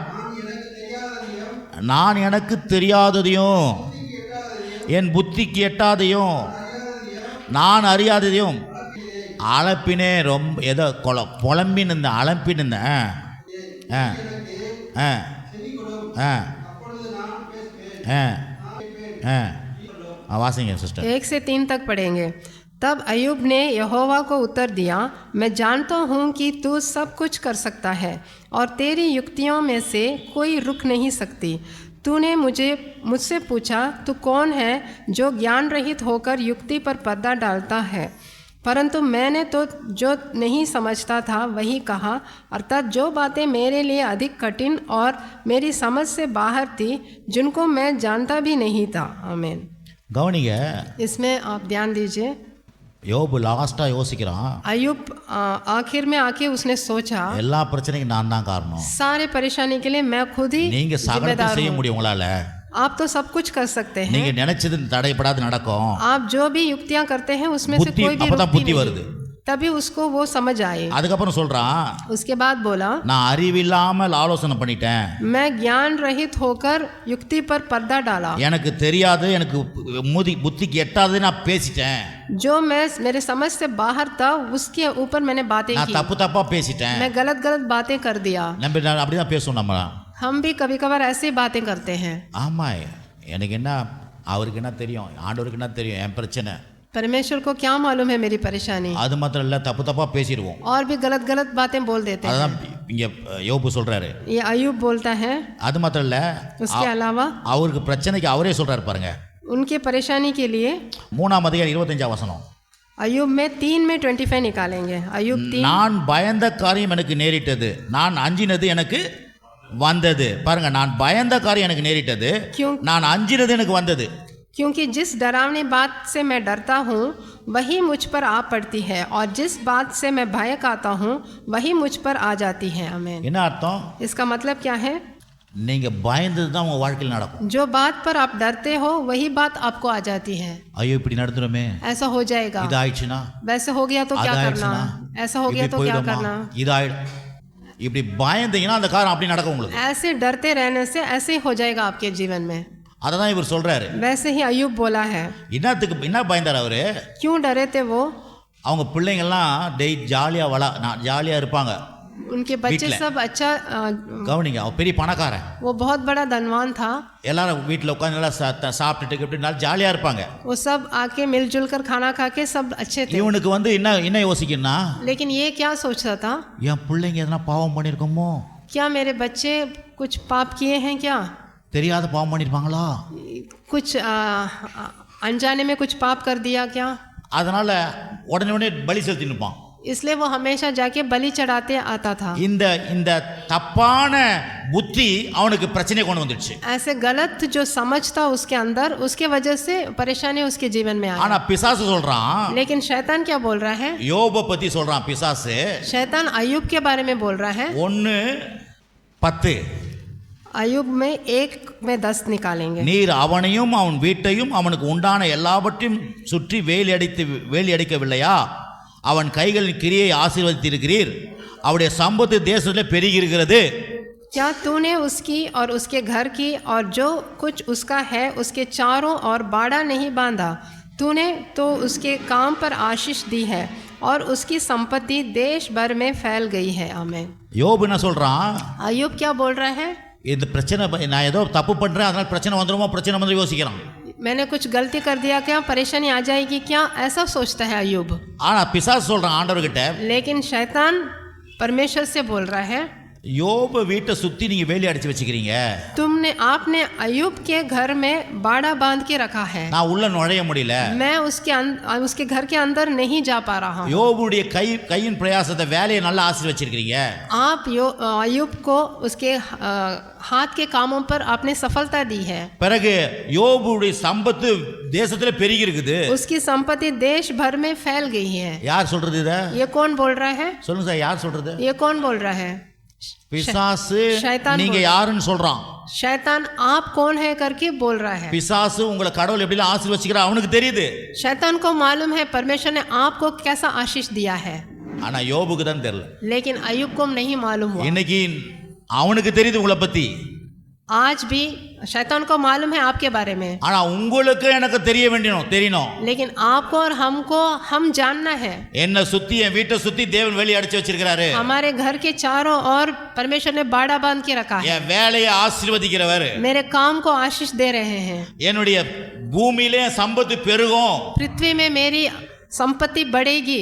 நான் எனக்கு தெரியாததையும் என் புத்திக்கு எட்டாதையும் நான் அறியாததையும் அழப்பினே. ரொம்ப ஏதோ புலம்பின் இந்த அழப்பின் இந்த वासिंगे सिस्टर. 1 से 3 तक पढ़ेंगे. तब अयूब ने यहोवा को उत्तर दिया, मैं जानता हूँ कि तू सब कुछ कर सकता है और तेरी युक्तियों में से कोई रुक नहीं सकती. तूने मुझसे पूछा, तू कौन है जो ज्ञान रहित होकर युक्ति पर पर्दा डालता है? परंतु मैंने तो जो नहीं समझता था वही कहा, अर्थात जो बातें मेरे लिए अधिक कठिन और मेरी समझ से बाहर थी, जिनको मैं जानता भी नहीं था. आमीन. கவனிங்க, इसमें आप ध्यान दीजिए. யோபு லாஸ்டா யோசிக்கிறான். अयूब आखिर में आके उसने सोचा, எல்லா பிரச்சனைக்கும் நான் தான் காரணம். सारे परेशानी के लिए मैं खुद ही நீங்க சகலத்தை जिम्मेदार செய்ய हूँ. முடியும் உங்களால. आप तो सब कुछ कर सकते हैं. நீங்க நினைச்சது தடைப்படாது நடக்கும். आप जो भी युक्तियां करते हैं उसमें से புத்தி कोई भी அப்பதான் रुकती புத்தி नहीं. வருது. तभी उसको वो समझ आए। அதுக்கப்புறம் சொல்றான், उसके बाद बोला, நான் அறிவில்லாமல் ஆலோசனை பண்ணிட்டேன், मैं ज्ञान रहित होकर युक्ति पर पर्दा डाला, எனக்கு தெரியாது, எனக்கு புத்திக்கு எட்டாது, நான் பேசிட்டேன், जो मैं मेरे समझ से बाहर था उसके ऊपर मैंने बातें நான் की, தப்பா பேசிட்டேன். मैं गलत गलत बातें कर दिया। நம்ம அப்படிதான் பேசுவோம். हम भी कभी कभार ऐसी बातें करते हैं। ஆமா, எனக்கு என்ன, அவருக்கு என்ன தெரியும், ஆண்டவருக்கு என்ன தெரியும் என் பிரச்சனை, परमेश्वर को क्या मालूम है मेरी परेशानी। அது மாத்திரம் இல்ல, தப்பா பேசிடுவோம். और भी गलत गलत बातें बोल देते हैं। அதான் இங்க யோபு சொல்றாரு, ये अय्यूब बोलता है। அது மாத்திரம் இல்ல, उसके अलावा அவருக்கு பிரச்சனைக்கு அவரே சொல்றாரு பாருங்க, उनके परेशानी के लिए 3ஆம் அதிகாரம் 25ஆம் வசனம், अय्यूब में 3:25 निकालेंगे। अय्यूब 3। நான் பயந்த காரியம் எனக்கு நேரிட்டது, நான் அஞ்சினது எனக்கு வந்தது. பாருங்க, நான் பயந்த காரியம் எனக்கு நேரிட்டது, நான் அஞ்சினது எனக்கு வந்தது. क्योंकि जिस डरावनी बात से मैं डरता हूँ वही मुझ पर आ पड़ती है, और जिस बात से मैं भय खाता हूँ वही मुझ पर आ जाती है। आमीन। என்ன அர்த்தம்? इसका मतलब क्या है? நீங்க பயந்தது தான் உங்க வாழ்க்கையில் நடக்கும். जो बात पर आप डरते हो वही बात आपको आ जाती है। ஐயோ இப்படி நடந்துருமே, ऐसा हो जाएगा, இது ஆயிடுச்சுனா, वैसे हो गया तो क्या करना, ऐसा हो गया तो क्या करना, இது ஆயிடும். இப்படி பயந்தீங்கன்னா அந்த காரியம் அப்படி நடக்கும் உங்களுக்கு. ऐसे डरते रहने से ऐसे ही हो जाएगा आपके जीवन में। அததான் இவர் சொல்றாரு. वैसे ही अय्यूब बोला है। என்ன பயந்தார் அவரு? क्यों डरे थे वो? அவங்க பிள்ளைங்கள்லாம் ஜாலியா இருப்பாங்க, उनके बच्चे सब अच्छा। கவனிங்க, அவன் பெரிய பணக்காரன், वो बहुत बड़ा धनवान था, எல்லாரும் வீட்டில் உட்காந்து நல்லா சாப்பிட்டுட்டு இப்படி நல்லா ஜாலியா இருப்பாங்க। वो सब आके मिलजुल कर खाना खा के सब अच्छे थे। இவனுக்கு என்ன யோசிக்கணும்னா, लेकिन ये क्या सोचता था, என் பிள்ளைங்க எதனா பாவம் பண்ணிருக்கோமோ, क्या मेरे बच्चे कुछ पाप किए हैं, क्या தெரியாத பாவம் பண்ணிருப்பாங்களா, कुछ अनजाने में कुछ पाप कर दिया क्या, அதனால உடனே பலி செலுத்தி நிற்பான்। इसलिए वो हमेशा जाके बलि चढ़ाते आता था। இந்த தப்பான புத்தி அவனுக்கு பிரச்சனை கொண்டு வந்துடுச்சு। ऐसे गलत जो समझ था उसके अंदर, उसके वजह से परेशानी उसके जीवन में आई। ஆனா பிசாசு சொல்றான், लेकिन शैतान क्या बोल रहा है? யோப பத்தி சொல்றான் பிசாசு। शैतान अय्यूब के बारे में बोल रहा है। 1:10 अय्यूब में 1:10 निकालेंगे। நீர் அவனையும் அவன் வீட்டையும் அவனுக்கு உண்டான எல்லாவற்றையும் சுற்றி வேலி அடிக்கவில்லையா, அவன் கைகளின் கிரியை ஆசீர்வதித்திருக்கிறீர், அவருடைய சம்பத்து தேசத்தில் பெருகி இருக்கிறது। क्या तूने उसकी और उसके घर की और जो कुछ उसका है उसके चारों ओर बाड़ा नहीं बांधा, तूने तो उसके काम पर आशीष दी है और उसकी संपत्ति देश भर में फैल गई है। आमीन। யோபு என்ன சொல்றான்? अय्यूब क्या बोल रहा है? இந்த பிரச்சனை, நான் ஏதோ தப்பு பண்றேன் அதனால பிரச்சனை வந்து யோசிக்கிறான்। मैंने कुछ गलती कर दिया क्या, परेशानी आ जाएगी क्या, ऐसा सोचता है अय्यूब। ஆனா பிசாசு சொல்றான் ஆண்டவர்கிட்ட, लेकिन शैतान परमेश्वर से बोल रहा है, யோபு வீட்டை சுத்தி நீங்க வேலி அடிச்சு வச்சுக்கிறீங்க, आपने अय्यूब के घर में बाड़ा बांध के रखा है, நான் உள்ள நுழைய முடியல, मैं उसके घर के अंदर नहीं जा पा रहा हूँ। யோபுடைய கையின் பிரயாசத்தை வேலையை நல்லா ஆசீர்வச்சிருக்கீங்க, आप अय्यूब को उसके हाथ के कामों पर आपने सफलता दी है। பிறகு யோபுடைய சம்பத்து தேசத்துல பெருகி இருக்குது, उसकी संपत्ति देश भर में फैल गई है। யார் சொல்றது இத? ये कौन बोल रहा है? சொல்லுங்க சார், யார் சொல்றது? ये कौन बोल रहा है? பிசாசு। शैतान நீங்க யாருன்னு சொல்றான்? शैतान आप कौन है करके बोल रहा है। பிசாசு உங்களை கடவுள் எப்படி ஆசீர்வதிக்கிறார் அவனுக்கு தெரியுது। शैतान को मालूम है परमेश्वर ने आपको कैसा आशीष दिया है, ஆனா யோபுக்கு தான் தெரியல। लेकिन अय्यूब को नहीं मालूम हुआ। இன்னைக்கு அவனுக்கு தெரியுது உங்களை பத்தி, आज भी शैतान को मालूम है आपके बारे में, ஆனா உங்களுக்கு எனக்கு தெரியணும், लेकिन आपको और हमको हम जानना है। என்ன சுத்தி என் வீட்டை சுத்தி தேவன் வேலி அடிச்சு வச்சிருக்காரு, हमारे घर के चारों ओर परमेश्वर ने बाड़ा बांध के रखा है, என் வேலையை ஆசீர்வதிக்கிறவர், मेरे काम को आशीष दे रहे हैं, என்னுடைய பூமியிலே சம்பத்து பெருகும், पृथ्वी में मेरी संपत्ति बढ़ेगी।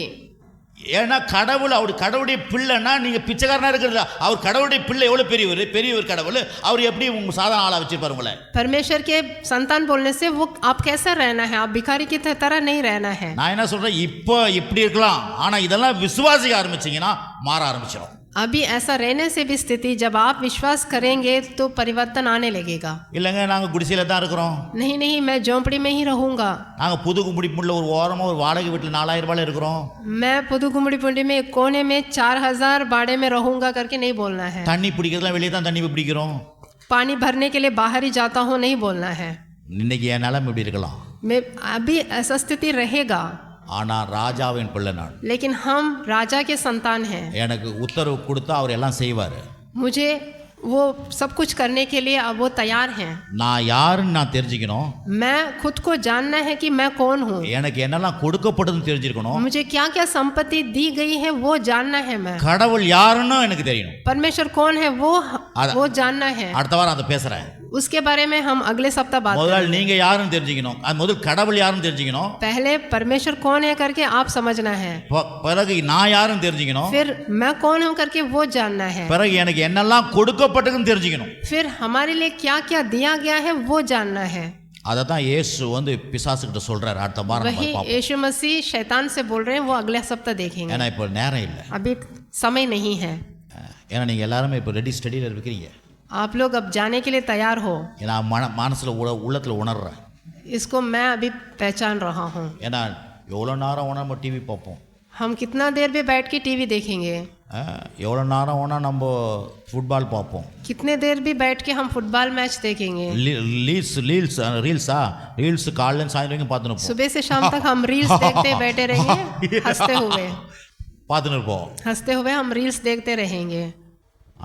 ஏன்னா கடவுளுடைய பிள்ளைன்னா நீங்க பிச்சைக்காரனா இருக்கிறது, அவர் கடவுளுடைய பிள்ளை எவ்வளவு பெரியவர் கடவுள், அவர் எப்படி உங்க சாதாரண ஆளா வச்சிருப்பாரு உங்களை? परमेश्वर के संतान बोलने से वो आप कैसा रहना है, आप भिखारी की तरह नहीं रहना है। நான் என்ன சொல்றேன், இப்போ இப்படி இருக்கலாம், ஆனா இதெல்லாம் விசுவாசிக்க ஆரம்பிச்சீங்கன்னா மாற ஆரம்பிச்சிடும்। अभी ऐसा रहने से भी स्थिति, जब आप विश्वास करेंगे तो परिवर्तन आने लगेगा। இல்லங்க நாங்க குடிசையில தான் இருக்கிறோம், नहीं मैं झोंपड़ी में ही रहूंगा, நாங்க புது கும்படிப்புள்ள ஒரு ஓரமா ஒரு வாடகை வீட்டுல 4000 ரூபாயில இருக்கிறோம், मैं पुदु गुम्बड़ी में एक कोने में 4000 बाड़े में रहूंगा करके नहीं बोलना है। தண்ணி பிடிக்கிறதுலாம் வெளியே தான் தண்ணி பிடிக்கிறோம், पानी भरने के लिए बाहर ही जाता हूँ नहीं बोलना है। இன்னைக்கு என் நிலைமை இப்படி இருக்கலாம், मैं अभी ऐसा स्थिति रहेगा, ஆனா ராஜாவின் பிள்ளை நான். लेकिन हम राजा के संतान हैं. எனக்கு உத்தரவு கொடுத்தா அவர் எல்லாம் செய்வார். मुझे वो सब कुछ करने के लिए अब वो तैयार हैं. நான் யாருன்னு நான் தெரிஞ்சுக்கணும். मैं खुद को जानना है कि मैं कौन हूँ. எனக்கு என்னெல்லாம் கொடுக்கப்பட்டதுன்னு தெரிஞ்சிருக்கணும். मुझे क्या क्या संपत्ति दी गई है वो जानना है. मैं கடவுள் யாருன்னு எனக்கு தெரியணும். परमेश्वर कौन है वो जानना है. அடுத்த வாரம் அதை பேசுறேன். उसके बारे में हम अगले सप्ताह बात முதல்ல करेंगे. நீங்க யாருன்னு தெரிஞ்சுக்கணும். முதல்ல கடவுள் யாருன்னு தெரிஞ்சுக்கணும். पहले परमेश्वर कौन है करके आप समझना है. பிறகு நான் யாருன்னு தெரிஞ்சுக்கணும். फिर मैं कौन हूँ करके वो जानना है. பிறகு எனக்கு என்னெல்லாம் கொடுக்கப்பட்டதுன்னு தெரிஞ்சுக்கணும். फिर हमारे लिए क्या क्या दिया गया है वो जानना है. அததான் இயேசு வந்து பிசாசுகிட்ட சொல்றாரு. அடுத்த வாரம் वही यीशु मसीह शैतान से बोल रहे हैं, वो अगले सप्ताह देखेंगे. ஏன்னா இப்போ நேரம் இல்லை. अभी समय नहीं है. ஏன்னா நீங்க எல்லாரும் இப்போ ரெடி ஸ்டடியில் இருக்கிறீங்க. आप लोग अब जाने के लिए तैयार हो. ஏன்னா மனசுல உள்ளத்துல உணர்றேன். इसको मैं अभी पहचान रहा हूँ. ஏன்னா எவ்வளோ நேரம் வேணா நம்ம டிவி பார்ப்போம். हम कितना देर भी बैठ के टीवी देखेंगे. எவ்வளோ நேரம் வேணா நம்ம ஃபுட்பால் பார்ப்போம். कितने देर भी बैठ के हम फुटबॉल मैच देखेंगे. रील्स காலையில சாயந்தரம் பார்த்துன்னு இருப்போம். सुबह से शाम तक हम रील्स देखते बैठे रहेंगे. हंसते हुए பார்த்துன்னு இருப்போம். हंसते हुए हम रील्स देखते रहेंगे.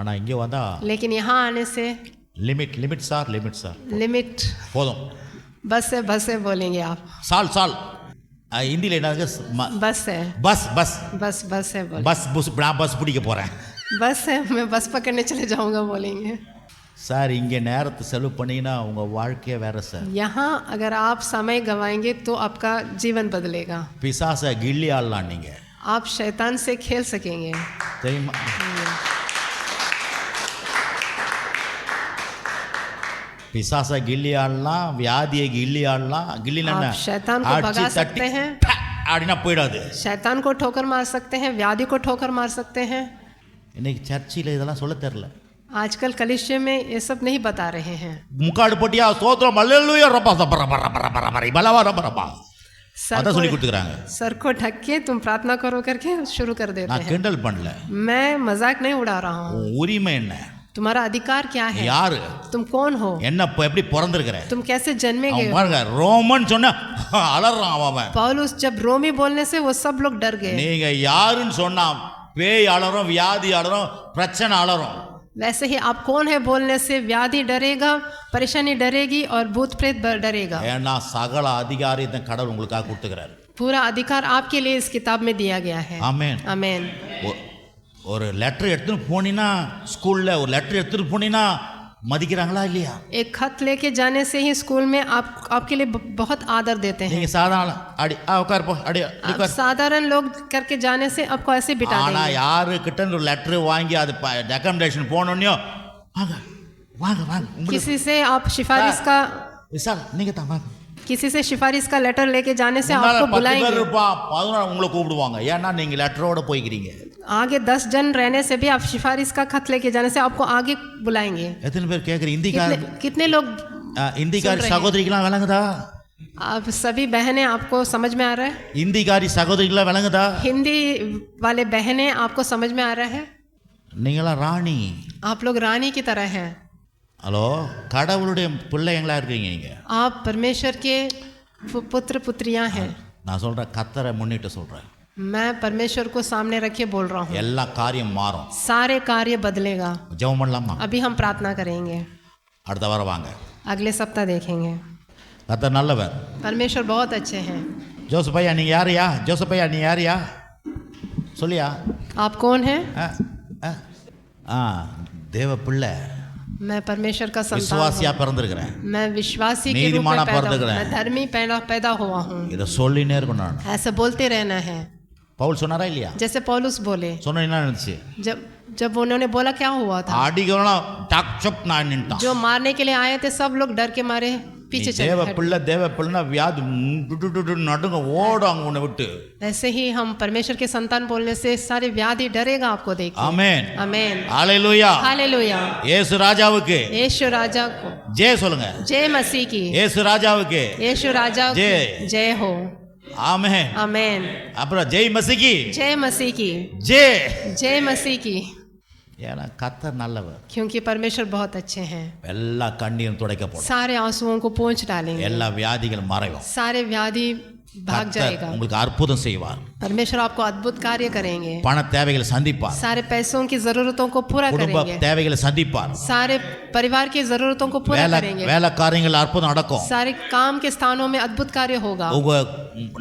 ஆனா இங்கே வந்தா लेकिन यहाँ आने से लिमिट போதும். बस है बोलेंगे आप. साल हिंदी என்னது बस है. बस है बोल. बस பிடிக்க போறேன். बस है, मैं बस पकड़ने चले जाऊंगा बोलेंगे. சார் இங்கே நேரத்தை செலவு பண்ணீங்கன்னா உங்க வாழ்க்கையே வேற சார். यहाँ अगर आप समय गवाएंगे तो आपका जीवन बदलेगा. பிசாசை கிள்ளி ஆடலாம் நீங்க. आप शैतान से खेल सकेंगे. தெரியுமா? पिशासा गिल्ली आड़ना, व्याधि गिल्ली आड़ना, गिल्ली ना शैतान को भगा सकते हैं. आड़ना पड़ादे. शैतान को ठोकर मार सकते हैं, व्याधि को ठोकर मार सकते हैं. इन्हें चर्ची ले इधर सोलह तेरला. आजकल कलीसिया में ये सब नहीं बता रहे हैं. मुकाड़ पटिया स्तोत्र हालेलुया रब्बा बरा बलावा रब्बा. सर को ढक के तुम प्रार्थना करो करके शुरू कर देते हैं. किंडल पड़ला. मैं मजाक नहीं उड़ा रहा हूँ. उरी में ना. तुम्हारा अधिकार क्या है? यार तुम कौन हो? எப்படி பிறந்திருக்கற? तुम कैसे जन्मे गए? பாருங்க ரோமன் சொன்னா அலறான் அவன். पौलुस जब रोमी बोलने से वो सब लोग डर गए. நீங்க யாருன்னு சொன்னா பேய் அலறும், வியாதி அலறும், பிரச்சனை அலறும். वैसे ही आप कौन है बोलने से व्याधि डरेगा, परेशानी डरेगी और भूत प्रेत डरेगा. ஏன்னா சகல அதிகாரத்தை கடவுள் உங்களுக்காக கொடுத்துக்கிறார். पूरा अधिकार आपके लिए इस किताब में दिया गया है. आमीन. आमीन. ஒரு லெட்டர் எடுத்துட்டு போனினா ஸ்கூல்ல ஒரு லெட்டர் எடுத்துட்டு போனினா மதிக்கிறாங்களா இல்லையா? एक खत लेके जाने से ही स्कूल में आपके लिए बहुत आदर देते हैं. நீங்க சாதாரண அடி உட்கார் போ அடி உட்கார். साधारण लोग करके जाने से आपको ऐसे बिठा देंगे. ஆனா யாரு கிட்ட ஒரு லெட்டர் வாங்கி அது ரெக்கமெண்டேஷன் போனோனியோ வாங்க किसी से आप सिफारिश का விசால் நீங்க தான் வாங்க. किसी से सिफारिश का लेटर लेके जाने से आपको बुलाएंगे. 14 உங்களை கூப்பிடுவாங்க. ஏன்னா நீங்க லெட்டரோட போய்க்கிறீங்க. आगे 10 जन रहने से भी आप सिफारिश का खत लेके जाने से आपको आगे बुलाएंगे. कितने பேர் கேக்குறீங்க? हिंदीकार कितने लोग हिंदीकार சகோதரிகளா விளங்குதா? आप सभी बहनें आपको समझ में आ रहा है? हिंदीकारी சகோதரிகளா விளங்குதா? हिंदी वाले बहनें आपको समझ में आ रहा है? நீங்களா ராணி. आप लोग रानी की तरह हैं. ஹலோ கடவுளுடைய பிள்ளைங்களா இருக்கீங்க நீங்க. आप परमेश्वर के पुत्र पुत्रियां हैं. நான் சொல்றேன் கர்த்தரை முன்னிட்டு சொல்றேன். मैं परमेश्वर को सामने रखे बोल रहा हूँ. எல்லா காரியம் மாறும். सारे कार्य बदलेगा. ஜெபம் பண்ணலாமா? अभी हम प्रार्थना करेंगे. அடுத்த வாரம் வாங்க. अगले सप्ताह देखेंगे. கர்த்தர் நல்லவர். परमेश्वर बहुत अच्छे हैं. ஜோசப் ஐயா நீங்க யாரையா? ஜோசப் ஐயா நீ யாரையா? சொல்லியா? आप कौन हैं? தேவ பிள்ளை. मैं परमेश्वर का संतान विश्वासिया பிறந்திருக்கிறேன். मैं विश्वासी के रूप में पैदा हुआ. मैं धर्मी पैदा हुआ हूँ. இத சொல்லினே இருக்கணும். ऐसे बोलते रहना है. पौल சொன்னாரா இல்லையா? जैसे पौलुस बोले. சொன்னா என்ன நடந்துச்சு? जब उन्होंने बोला क्या हुआ था? ஆடிகளா டக் சப் நான் நின்னுட்டான். जो मारने के लिए आए थे सब लोग डर के मारे पीछे चले गए. தேவ பிள்ளை வியாதி நடுங்க ஓடுவாங்க உன்னை விட்டு. ऐसे ही हम परमेश्वर के संतान बोलने से सारे व्याधि डरेगा आपको देख के. आमीन. आमीन. हालेलुया. हालेलुया. यीशु ராஜாவுக்கு. यीशु राजा को जय சொல்லுங்க. जय मसीह की. यीशु ராஜாவுக்கு. यीशु राजा को जय हो. आमीन. आमीन. அப்புறம் ஜெய் மசீஹ் की. जय मसीह की. जय मसीह की. ஏன்னா கர்த்தர் நல்லவர். क्योंकि परमेश्वर बहुत अच्छे हैं. எல்லா கண்ணீரும் துடைக்கப்படும். सारे आंसुओं को पोंछ डालेंगे. எல்லா வியாதிகள் மறையும். सारे व्याधि भाग கர்த்தர் जाएगा। உங்களுக்கு அற்புதம் செய்வார். परमेश्वर आपको अद्भुत कार्य करेंगे। பண தேவைகளை சந்திப்பார். सारे पैसों की जरूरतों को पूरा குடும்ப करेंगे। தேவைகளை சந்திப்பார். सारे परिवार की जरूरतों को पूरा வேலை करेंगे। வேலை காரியங்கள் அற்புதம் நடக்கும். सारे काम के स्थानों में अद्भुत कार्य होगा। உங்க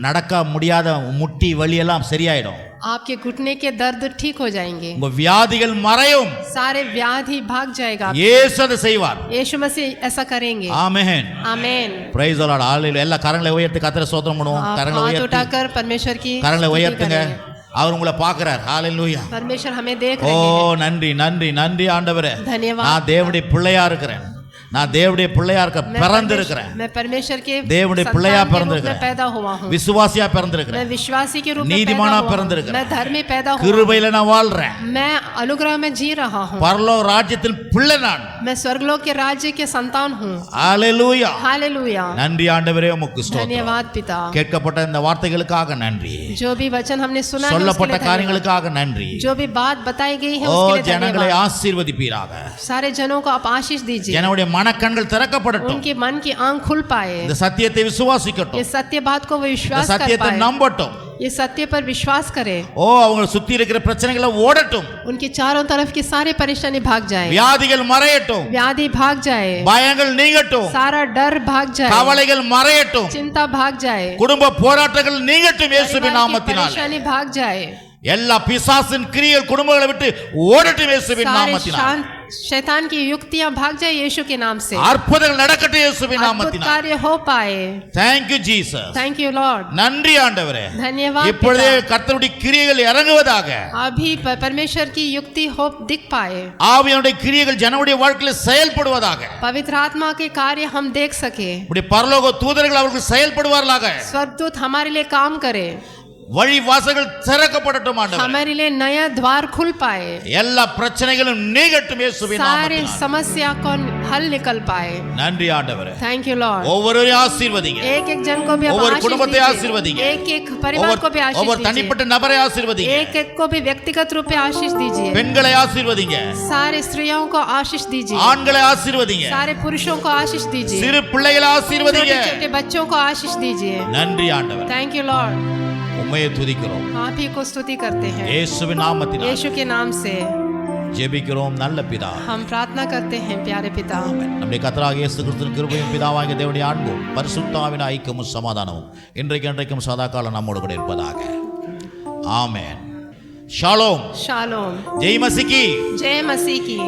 நடக்க முடியாத முட்டி வலி எல்லாம் சரியாயிடும். आपके घुटने के दर्द ठीक हो जाएंगे। உங்க வியாதிகள் மறையும். सारे व्याधि भाग जाएगा। இயேசு அதை செய்வார். यीशु मसीह ऐसा करेंगे। Amen. Amen. Praise the lord. ஹalleluya. எல்லா கரங்களை உயர்த்தி கர்த்தரை ஸ்தோத்திரம் பண்ணுவோம். கரங்களை हाथ உயர்த்தி उठाकर परमेश्वर की கரங்களை स्तुति உயர்த்துங்க. करें। அவர் உங்களை பார்க்கிறார். ஹalleluya. परमेश्वर हमें देख ஓ रहे हैं। நன்றி நன்றி நன்றி ஆண்டவரே. धन्यवाद। நான் தேவனுடைய பிள்ளையா இருக்கிறேன். நான் தேவனுடைய பிள்ளையா இருக்க பிறந்திருக்கிறேன். मैं परमेश्वर के தேவனுடைய பிள்ளையா பிறந்திருக்கிறேன். पैदा हुआ हूँ। விசுவாசியா பிறந்திருக்கிறேன். मैं विश्वासी के रूप में நீதிமானா पैदा हुआ हूँ। பிறந்திருக்கிறேன். मैं धर्मी पैदा हुआ हूँ। கிருபையில நான் வாழ்றேன். मैं अनुग्रह में जी रहा हूँ। பரலோக ராஜ்யத்தின் பிள்ளை நான். मैं स्वर्गलोक के राज्य के संतान हूँ। ஹalleluya. हालेलुया। நன்றி ஆண்டவரே உமக்கு ஸ்தோத்திரம். धन्यवाद पिता। கேட்கப்பட்ட இந்த வார்த்தைகளுக்காக நன்றி. जो भी वचन हमने सुना है उसके சொல்லப்பட்ட लिए धन्यवाद। காரியங்களுக்காக நன்றி. जो भी बात बताई गई है ஓ उसके लिए ஜனங்களை धन्यवाद। ஆசீர்வதிப்பீராக. सारे जनों को आप आशीष दीजिए। ஜனங்களுடைய மனக்கண்கள் திறக்கப்படட்டும். उनके मन की आंख खुल पाए। இந்த சத்தியத்தை விசுவாசிக்கட்டும். ये सत्य बात को वो இந்த विश्वास कर சத்தியத்தை पाए। நம்பட்டும். ये सत्य पर विश्वास करे। ஓ அவங்க சுத்தி இருக்கிற பிரச்சனைகளை ஓடட்டும். उनके चारों तरफ की सारी परेशानी भाग जाए। வியாதிகள் மறையட்டும். व्याधि भाग जाए। பயங்கள் நீங்கட்டும். सारा डर भाग जाए। கவலைகள் மறையட்டும். चिंता भाग जाए। குடும்ப போராட்டங்கள் நீங்கட்டும் இயேசுவின் परिवार की நாமத்தினாலே. परेशानी भाग जाए। எல்லா பிசாசின் கிரியைகள் குடும்பங்களை விட்டு ஓடட்டும் இயேசுவின் सारे நாமத்தினாலே. शैतान की युक्तियां भाग जाए यीशु के नाम से। அற்புதங்கள் நடக்கட்டும் இயேசுவின் अद्भुत நாமத்தினாலே. कार्य हो पाए। Thank you Jesus. Thank you Lord. நன்றி ஆண்டவரே. धन्यवाद இப்பொழுதே पिता। கர்த்தருடைய கிரியைகள் இறங்குவதாக. अभी परमेश्वर की युक्ति हो दिख पाए। ஆவியானுடைய கிரியைகள் ஜனங்களுடைய வாழ்க்கையில் செயல்படுவதாக. पवित्र आत्मा के कार्य हम देख सके। இப்படி பரலோக தூதர்கள் அவர்கள் செயல்படுவார்களாக. स्वर्गदूत हमारे लिए काम करे। வழி வாசல்கள் திறக்கப்படட்டும் ஆண்டவரே. हमारे लिए नया द्वार खुल पाए। எல்லா பிரச்சனைகளும் நீங்கட்டும் இயேசுவின் सारे நாமத்தினாலே. समस्या को हल निकल पाए। நன்றி ஆண்டவரே. Thank you Lord. ஒவ்வொருவரையும் ஆசீர்வதிங்க. एक एक जन को भी आप ஒவ்வொரு आशीष குடும்பத்தை दीजिए। ஆசீர்வதிங்க. एक एक परिवार को भी आशीष ஒவ்வொரு दीजिए। தனிப்பட்ட நபரை ஆசீர்வதிங்க. एक एक को भी व्यक्तिगत रूप में आशीष दीजिए। பெண்களை ஆசீர்வதிங்க. सारे स्त्रियों को आशीष दीजिए। ஆண்களை ஆசீர்வதிங்க. सारे पुरुषों को आशीष दीजिए। சிறு பிள்ளைகளை ஆசீர்வதிங்க. छोटे छोटे बच्चों को आशीष दीजिए। நன்றி ஆண்டவரே. Thank you Lord. உம்மையே துதிக்கிறோம். आप ही को स्तुति करते हैं இயேசுவின் நாமத்தினாலே यीशु के नाम से ஜெபிக்கிறோம் நல்ல பிதா. हम प्रार्थना करते हैं प्यारे पिता। நம்முடைய கர்த்தராகிய இயேசு கிறிஸ்துவின் கிருபையும் பிதாவாகிய தேவனுடைய அன்பும் பரிசுத்த ஆவியின் ஐக்கியமும் சமாதானமும் இன்றைக்கு என்றைக்கும் சதாகாலம் நம்மோடு கூட இருப்பதாக. ஆமென். ஷாலோம். शालोम। ஜெய் மசிகி. जय मसीह की।